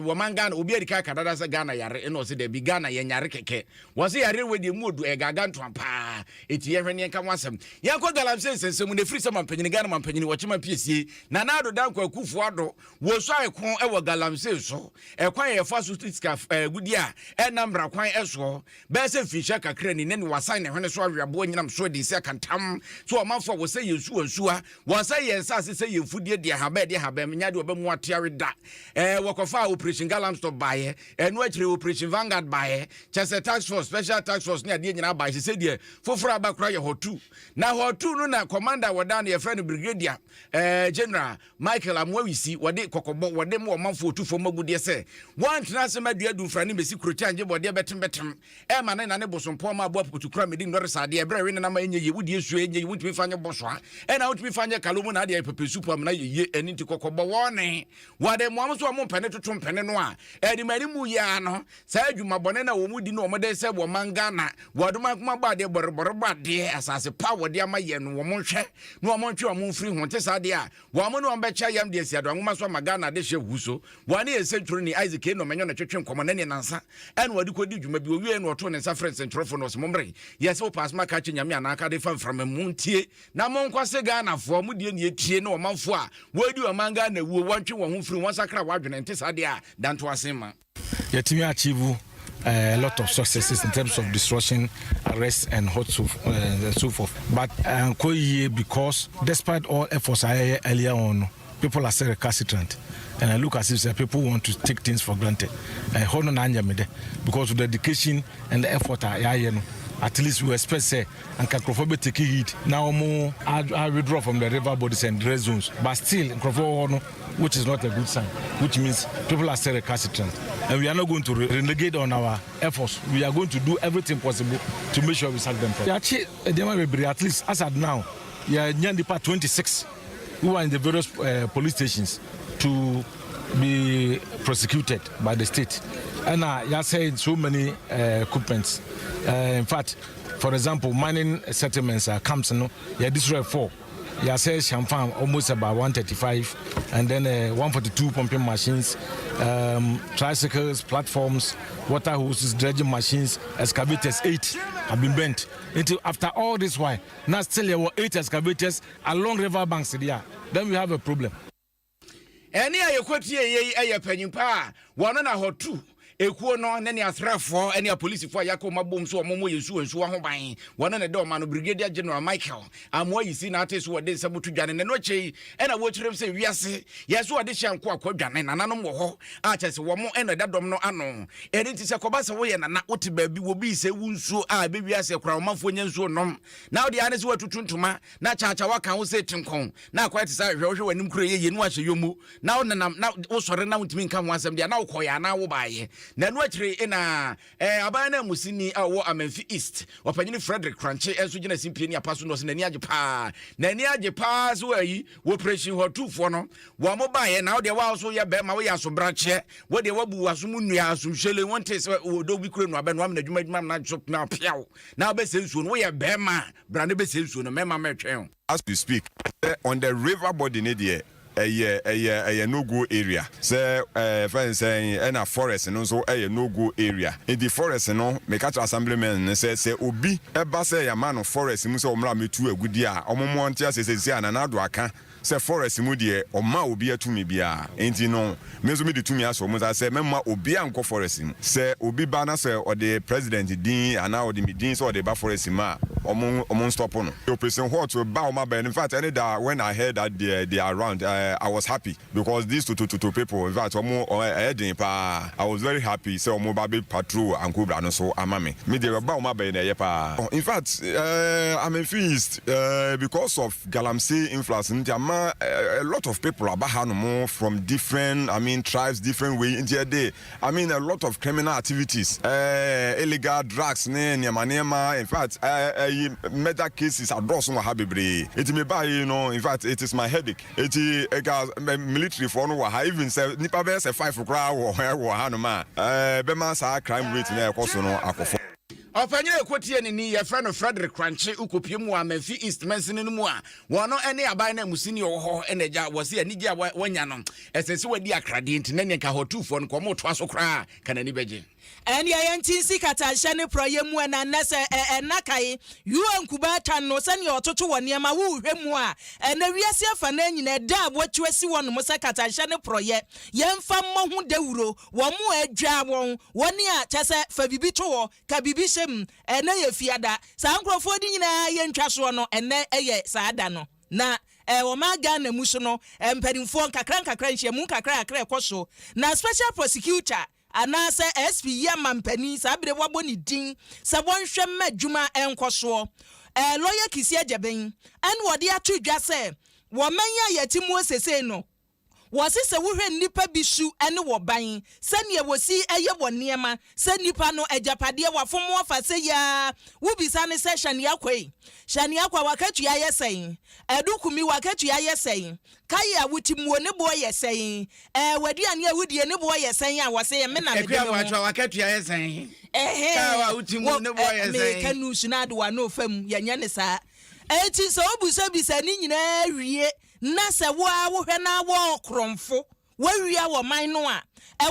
wo manga obi adika kadada se Ghana yare en wasi de bi Ghana ye nyare keke wasi yare we de mu odu gaga nto one pa eti ye hwene nka wasem yanko galamse sensem ne free sama panyini Ghana mampanyini wochema piesie na nado danko akufo ado wo so ekon e wo galamse so ekwan ye fa so tiska gudi a enambra kwan eso be se fisha kakra ni ne wasan ne hwene so awiabo nyinam so de se kantam so omanfo wo se yesu ansua wo se yensase se yefudie de habe nya de obemu atiare da wokofa operation galam stop baye enu akire operation Vanguard baye chese tax force special tax force ne ade nyina baye se de foforo abakura ye hotu na hotu no na commander wodan ye friend brigadier general Michael Amwawisi wode kokobo wode mo omanfo otufo magude se wantena se madua du frani besi krochanje bode betem ma na ne bosompo ma abo apotukura medi ndore sade ebre we na ma enye ye wudi esu enye ye wutimi fanye boso a na wutimi fanye kalomu na ade pepesu pam na ye eni nti kokobo wone wade mo amso mo mpene totom pene no a edi mari mu ya no sa adwuma bone na wo mudi no wo de se bo mangana wadoma kuma ba de borbor ba de asase pa wode amaye no wo monhwe no wo monhwe wo mfiri ho te sade a wo mo no becha yam de sia do nwoma so magana de hye huso wane ese twuru ni Isaac no menyo na twetwe nkomo na ne nansa ene wade kodi dwuma bi owie no to ne sa friends ntrofo no so momre yes wo pass maka che nyame anaka de fam from muntie na monkwase Ghana fo mu de ne etie no omanfo a wodi omanga na wuo wantwe wo ho firi won sakra wadwene nte sade a danto asema yetimi achieve a lot of successes in terms of destruction, arrest, and so forth. But because despite all efforts earlier on, people are still recalcitrant. And I look as if people want to take things for granted. Because of the dedication and the effort, at least we expect say and Kakrofo take heat. Now more I withdraw from the river bodies and red zones. But still Kakrofo, which is not a good sign, which means people are still recalcitrant. And we are not going to renegade on our efforts. We are going to do everything possible to make sure we sack them. At least as at now, we are near the part 26 who are in the various police stations to be prosecuted by the state. And you are saying so many equipments. In fact, for example, mining settlements camps, you destroy 4. You say Champagne almost about 135, and then 142 pumping machines, tricycles, platforms, water hoses, dredging machines, excavators, 8 have been bent. After all this while, now still there were 8 excavators along river banks there. Then we have a problem. Any ayekoti ayepanyimpa wana na hotu ekuo no ne asrafo ene apolisifoɔ yakɔ mabom so ɔmo yesu ensu ho ban wɔne ne dɔma no brigadier general Michael Amwawisi na ate so wɔde nsabutu dwane ne no kyei ɛna wɔkyerɛm sɛ wiase yeso wɔde hyanko akɔdwane nananom wɔ hɔ a kyɛse wɔmo ɛna dadɔm no ano ɛne nti sɛ kɔba sɛ woyɛ nana wote baabi wɔ bi sɛ wunsuo a be wiase kora ɔmanfo nya nsuo nom na wode ane sɛ watutuntuma na kyakya waka ho sɛ tinkɔn na akɔ te sɛ hwɛ hwɛ wanim kura yɛ nu ahyɛ yomu na wonam na wosɔre na wotimi nka ho asɛm dia na wokɔyɛ na wo baayɛ na no akire ina aban na musini a wo Amenfi East opanyini Frederick Kranche enso gina simpie ni apaso no se nani agye pa so ayi wo preshi hotufo no wo mo bae na wo de wa so ye be ma wo ya so brache wo de wabu waso mu nua so hwele wonte se wo do bi kure no abe no am na dwuma na so na piawo na be sensuo no wo ye be ma bra ne be sensuo no mema metwen. As we speak on the river body ne there a no-go area. Say, friends saying, and a forest and also a no-go area. In the forest, no, make a assemblyman say, Obi, a bass a man of forest, Musa Omra me to a good year, or Montia says, and another aka. Say forest mudie or ma obi to me bia enti no mezo me de to me aso mo say memma obi anko forest say obi bana say or the president din and now the meeting so the ba forest ma omon stop no the person what to ba ma ba in fact any that when I heard that they are around I was happy because these two people in fact omo pa I was very happy say omo ba be patrol and cobra no so amame me dey ba ma ba in pa in fact I'm infused because of Galamsey influence a lot of people are bahano from different, tribes, different way in there. A lot of criminal activities, illegal drugs, in fact, murder cases are done some habibre. It may buy, in fact, it is my headache. It is a military for no I even say nipa be say 5 crowd or hanoma. Bema sa crime rate na ekoso no akofo. Opanyere ekotie ni ye friend Frederick Kranche ukopie mu Amenfi East Mensin no mu a wono ene aban na musini wo ho enagya wose anigya wanya no esese wadi akrade nti na nka hotufo no komo to aso kra kana ni beje and ya yantinsi kata shane proyemu and nasa nakai you and kubata no send your toto one yama woo hemwa and the riasia fanen in a dab what you see one mosakata shane proye yen fam mo deuro one more jawon 1 year chese fabibito kabibishem and ye fiada sankro fodi na yen twaso no ene eye saada no na woma Ghana muso no mpadimfo nkakra nhye mu nkakra ekoso na special prosecutor anase SP Yamampani sabire wabo ni din se wonhwe madwuma enkoso lawyer Kasiebo en wode atu dwa se wo manya yetimu osese no wasi se wohwe nipa bisu ene wo ban sane wosi eye woniema se nipa no ajapade wafomo afase ya wubisa ne se shani akwa wakatu ya yesen edukumi wakatu ya yesen kaya wutimuo ne bo yesen waduane awudie ne bo yesen a wase ye mena me de wakatu ya yesen kawa wutimuo ne bo yesen me kanu sunadu wa no fam yanya ne sa eti so obusa bisa ni nyina wie na se wo hwe na wo kromfo wawia wo man no a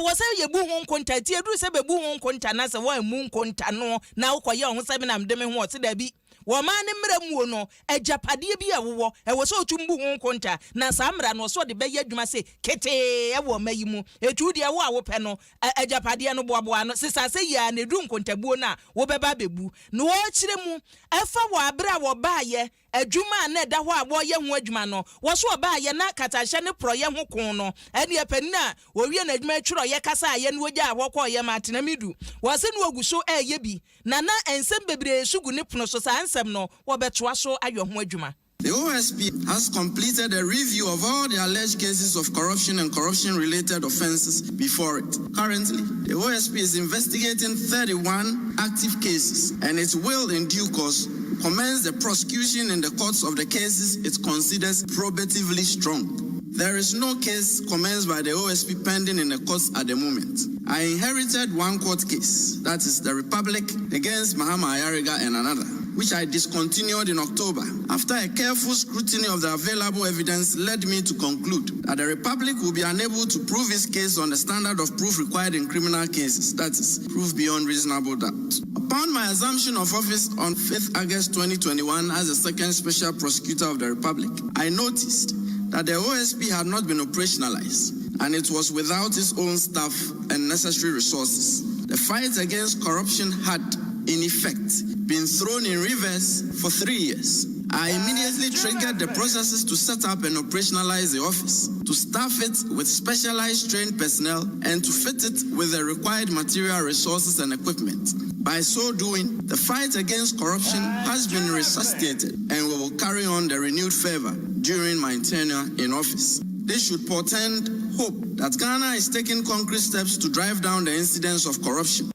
wo se ye bu ho nkonta ti edu se be bu ho nkonta na se wo mu nkonta no na wo koye ho se me na mde me ho se da bi wo man ne mramu no ajapade bi awo wo se otumbu ho nkonta na sa mra no so de be ye adwuma se kete wo mayi mu etu de wo a wo pe no ajapade no boaboa no sisa se ya na edu nkonta buo na wo beba bebu no wo kire mu efa wo abra wo baaye adwuma na da ho a wo ye ho adwuma no wo so ba ye na katahye ne proye ho kon no ene epanina wo wie na adwuma twiro ye kasa ye no ogya wo kɔ ye matena midu wo se no oguso eye bi na ensem bebre sugu ne pono so sa ansem no wo betoa so ayɔ ho adwuma. The OSP has completed a review of all the alleged cases of corruption and corruption-related offenses before it. Currently, the OSP is investigating 31 active cases, and it will, in due course, commence the prosecution in the courts of the cases it considers probatively strong. There is no case commenced by the OSP pending in the courts at the moment. I inherited one court case, that is the Republic against Mahama Ayariga and another, which I discontinued in October. After a careful scrutiny of the available evidence led me to conclude that the Republic will be unable to prove its case on the standard of proof required in criminal cases, that is, proof beyond reasonable doubt. Upon my assumption of office on 5th August 2021 as the second special prosecutor of the Republic, I noticed that the OSP had not been operationalized and it was without its own staff and necessary resources. The fight against corruption had, in effect, been thrown in reverse for 3 years. I immediately triggered the processes to set up and operationalize the office, to staff it with specialized trained personnel, and to fit it with the required material resources and equipment. By so doing, the fight against corruption has been resuscitated and we will carry on the renewed fervor during my tenure in office. This should portend hope that Ghana is taking concrete steps to drive down the incidence of corruption.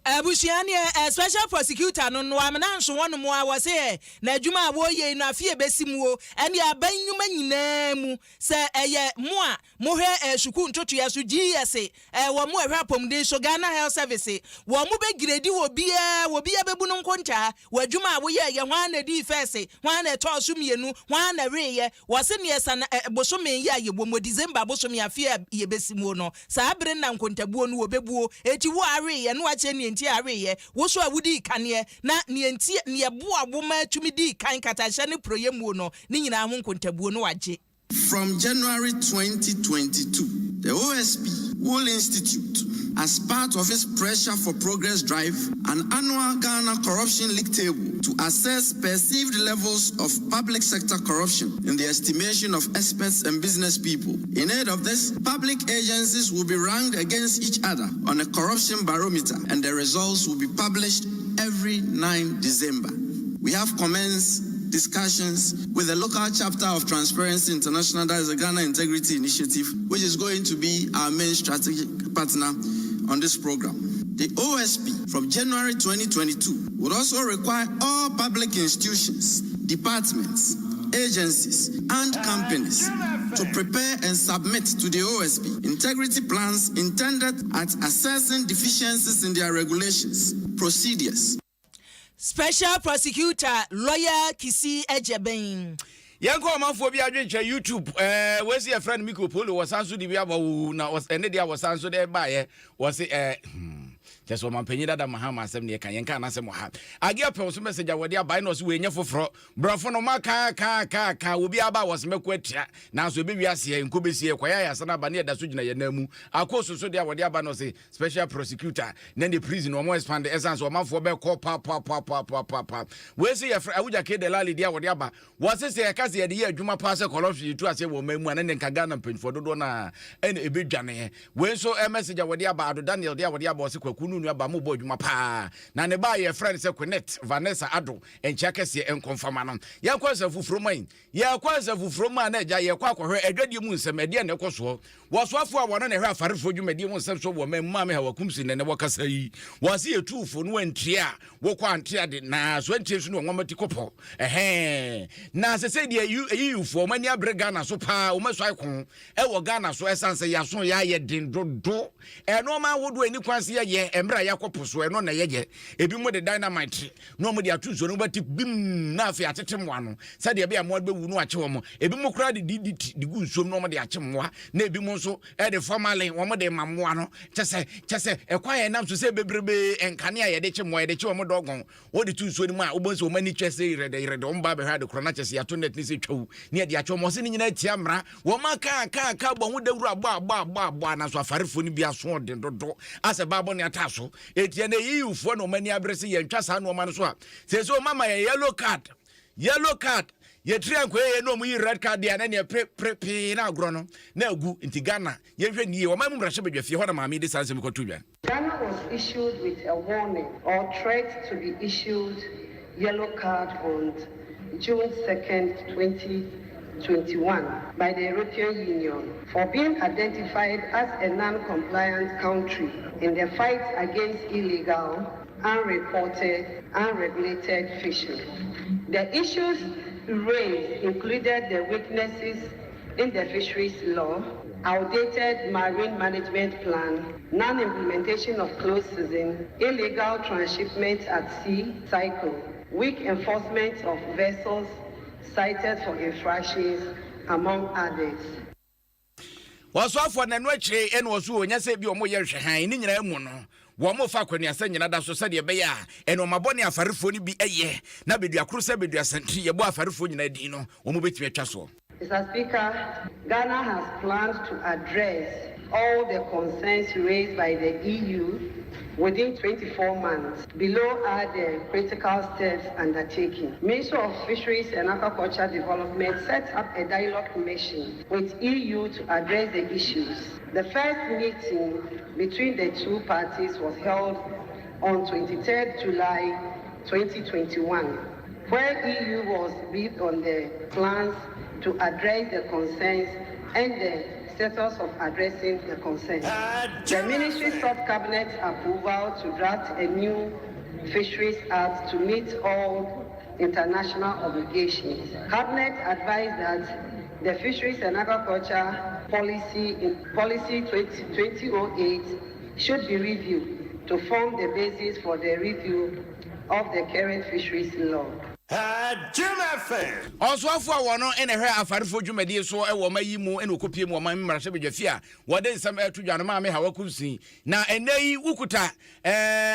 Busiani special prosecutor no amana nso wono mo a wose na adwuma wo ye na afie besimuo ene abanyuma nyina mu se eye mo a mo hwe suku ntoto ya so GS wo mo hwe apomde so Ghana Health Service wo mo be grade wo bia bebu no nkonta wo adwuma wo ye hwan na di first hwan na to so mienu hwan na reye wo se ne esa na bosome ye aye bo mo December bosome afie ye besimuo no sa abere na nkontabuo no wo bebuo eti wo are ye no ache ni nti areye wo so awudi kane na ne nti ne boa wo ma tumi di kan katahye ne proyemu no ne nyina ho nkontabuo no waje. From January 2022, the OSP will institute, as part of its Pressure for Progress drive, an annual Ghana Corruption League table to assess perceived levels of public sector corruption in the estimation of experts and business people. In aid of this, public agencies will be ranked against each other on a corruption barometer, and the results will be published every 9 December. We have commenced discussions with the local chapter of Transparency International, that is the Ghana Integrity Initiative, which is going to be our main strategic partner on this program. The OSP from January 2022 would also require all public institutions, departments, agencies, and companies to prepare and submit to the OSP integrity plans intended at assessing deficiencies in their regulations, procedures. Special prosecutor lawyer Kasiebo. Yanko amanfo bi adwenche YouTube we see a friend Miko Polo was anso di bi aba na was ene dia was anso dey ba ye was just one penny that Mahama asem ne kan yenka na asem ha agia pe so message a wode abai no so we nya foforo brofo no maka ka obi aba was mekwatia na so be wiase enko besie kwaya ya sana ba ne da so gina ye namu akoso so de wode aba no say special prosecutor na the prison o mo expand essence o manfo be call pa we say awuja ke de lali dia wode aba was say e ka se ye de ye adwuma pa se corruption tu ase wo mamu ana ne nkaga na mpanfo dodo na ene ebedwane we so message a wode aba ado Daniel dia wode aba o se kwaku nu aba mo bo adwuma pa na ne ba ye friend se Connect Vanessa Ado encha kese enkonfama no ya kwasa fufroman na eja ye kwa akohwe adwadie mu nsem ade na ekoso wo so afo a wono ne hwe afarefo dwumadie mu nsem so wo mamma me ha wakumsi ne wakasa yi wase etufo no antria wo kwa antria de na so antria so no nwamati kopo na se de yiyufo mani abrega na so pa o maso aikon e wo Ghana so esanse ya so ya ye den dodo no ma wodo ani kwanse ye emra yakopo so no na ye ebi mo de dynamite no mo de atuzo no bati bim na afi atetemwa no se de be mo be wu no ache wo mo ebi mo kra de di gu nsom no mo de ache mwa na ebi mo so e de formally wo mo de mamwa no chese ekwa ye nam so se bebrebe enkane a ye de che mwa ye de che wo mo dogon wo de tu nso ni mu a wo bo so mani chese irede wo mba be ha de krona chese ya to net ni se twu ne de ache mo se ni nyina tia mra wo maka ka bo hu de wura agba na so afarefo ni bia so de dodo ase babo ne ataso etie na yiyufo no mani abrese ye ntwa sa no ma no so a se so mama ye yellow card ye triangle ye no mu red card ya na ne pre na agro no na agu nti Ghana ye hwe ni ye wo mamu mrahye bedwafie ho na maami de sanse mkotu Ghana was issued with a warning or threat to be issued yellow card on June 2nd, 2021 by the European Union for being identified as a non-compliant country in the fight against illegal, unreported, unregulated fishing. The issues raised included the weaknesses in the fisheries law, outdated marine management plan, non-implementation of closed season, illegal transshipment at sea cycle, weak enforcement of vessels cited for infractions, among others. Was often and watching and was who, and yes, be a more year shine in your mono. One more fact when you're saying another society, and on my bonny a farifoni be a year. Now be your cruiser, be your sentry, a boy farifoni, Dino, or move it to your castle. Mr. Speaker, Ghana has planned to address all the concerns raised by the EU within 24 months. Below are the critical steps undertaken. Ministry of Fisheries and Aquaculture Development set up a dialogue commission with EU to address the issues. The first meeting between the two parties was held on 23rd July 2021, where EU was briefed on the plans to address the concerns and the status of addressing the concerns. The ministry sought cabinet approval to draft a new Fisheries Act to meet all international obligations. Cabinet advised that the Fisheries and Agriculture Policy 2008 should be reviewed to form the basis for the review of the current fisheries law. Also, for one and a half for Jumadi, so a woman you more and copy more my Marshall Jafia. What is some to Janama, how I could see. Now, and they Ukuta,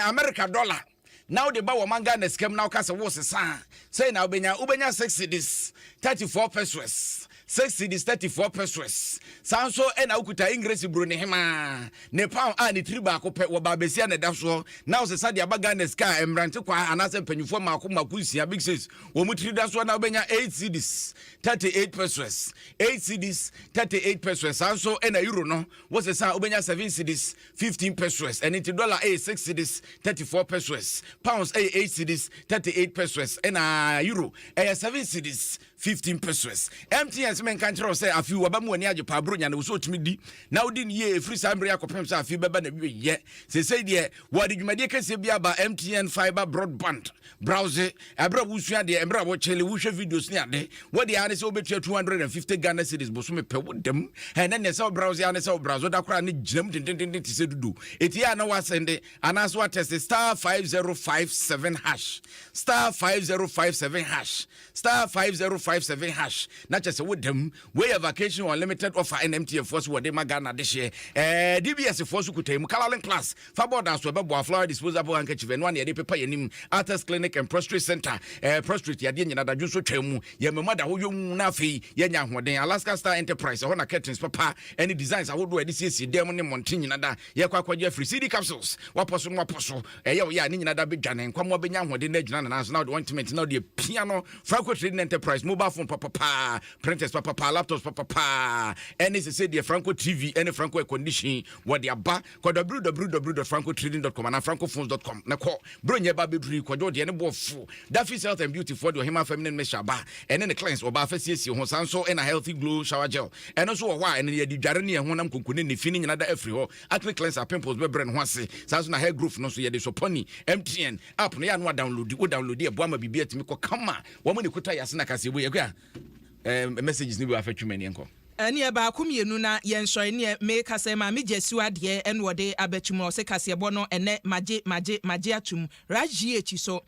America dollar. Now the Bawa Manga and scam now cast a was a sign. Say now, Ubenya 6 cities, 34 pesos. 6 cities 34 pesos. Sanso and Ukuta Ingress Brunehema. Nepal and the triba cope or Babesia and Dafso. Now the Sadia Bagan sky and Brantukwa and Asa Penufo Makuma Kusia Big Sis. Omutri that's one Albania 8 cities 38 pesos. 8 cities 38 pesos. Sanso and a euro no was a San Ubenya 7 cities 15 pesos. And into dollar a 6 cities 34 pesos. Pounds a 8 cities 38 pesos. And a euro a 7 cities 15 pesos. MTS men control say a few abamu ni aje pabronya na so tumi di na odi ni ye free sambre akopem say a few beba na bi ye say dey what did dwumade kase bia ba MTN fiber broadband browse abra wusua de embra wo chele wuhwe videos ni ade what dey ane say obetua 250 Ghana cedis bo so me pe wodem and then say browse ane say browse da kra ne ginam tintintin ti se dudu eti ya na wasende anaso what test star 5057 hash star 5057 hash star 5057 #257# na chese wodam we vacation unlimited offer NMTF force wode magana de she DBS force kutai mu Kalalin class fa border so be bo flower disposable handkerchief no na ye de pepa yanim Arthurs Clinic and Prostate Center prostate yade nyina da dwuso twam ye memada wo yom na afei ye nya hoden Alaska Star Enterprise ho na curtains papa any designs awodo ade siesie dem ne montin nyina da ye kwakwaje free CD capsules waposo ye wo ya ni nyina da bedwane nkwamo benya hoden na gyina na so na ointment na de piano Franco Trading Enterprise mobile phone papa printers papa laptops papa any say the Franco TV any Franco air condition what the aba ko www.francotrading.com and francophones.com na ko bronye ba beduri ko do de ne bofo that is health and beauty for the human feminine measure ba and then the clients oba fasiesie ho sanso and a healthy glow shower gel and also wa and ye di dware ne honam konkone ne fini nyina da afri ho acne cleanser pimples be brand ho ase sanso na hair growth no so ye de so pony MTN app no ya no download e boama bibia timi ko kama wo mo ne kuta yase na Kasiebo ye kwa messages ni bi afatwumani enko ene ba akumienu na yensoe ne make say ma me jesu ade en wode abatum o se Kasiebo no ene maje atum raji echi so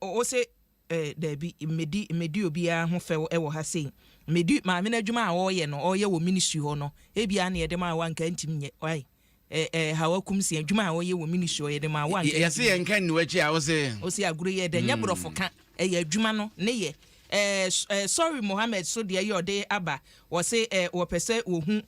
o se debi medi obia ho fe e wo ha sei medi ma me na adwuma a wo ye no o ye wo ministry ho no ebia na ye de ma wanka ntim nye wai hawa kumsi adwuma a wo ye wo ministry ye de ma wanka ye se yenka ni wachi a wo se aguru ye de nya brofo ka ye adwuma no ne ye sorry Mohammed so de yode aba wo se wo pese wo hu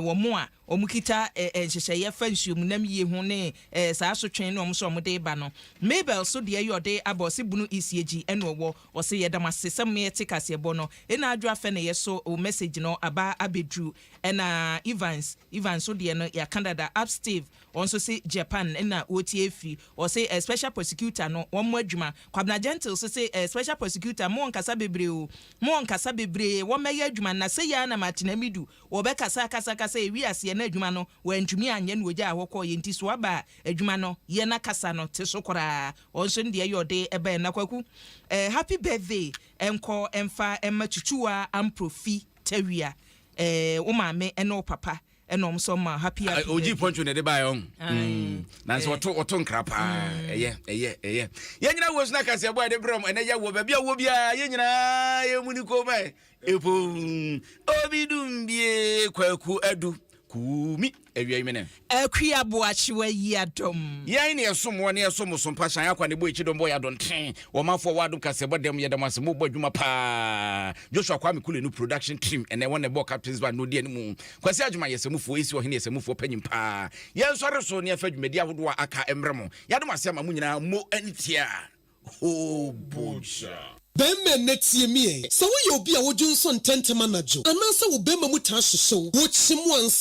wo mo a omukita nhyehyeye fansuom nam ye hu ne saa so twen no so omde ba no Mabel so de yode aba o se bunu ECG eno wo o se yedam asesem ye te Kasiebo no ena adwa fe ne ye so o message no aba abedru ena Evans so de no ya Canada upstave onso se Japan ena OTF o se special prosecutor no wo mo adwuma Kwabna Gentle so se special prosecutor mo nkasa bebre wo meye adwuma na se ya na matenamidu wo be kasa ewi ase na adwuma no wantumi anye no ogya ahokọ ye nti so aba adwuma no ye na kasa no te so kora onso de yode ebe na kwaku happy birthday enko emfa ematutua amprofi tawia wo maame eno papa enom so ma happy oji poncho ne de ba yon na so oto nkrapa ye nyina wo sna Kasiebo de brom ene ye wo ba bia wo bia ye nyina ye muni ko ba epo obidumbie kwaku adu kumi ewia imene akua boachiwa yi Adom yan ne esomo ne esomo so mpa shan akwa ne bo echidombo ya donten wo mafo wado Kasiebo dem ye dem asemo bo adwuma pa Joshua Kwame Kule no production team ene won ne bo captains ba no die ne mu kwase adwuma yesemufo esi wo hene yesemufo panyim pa yen sore so ne afa dwumadi ahodo aka emremo yadom asema mu nyina mo anitia ho boja Bema netie mie. Sa wo ye obi a wo Johnson tentema najo. Anansa wo bema mu ta hyehyɛ wo. Wo chimu ansa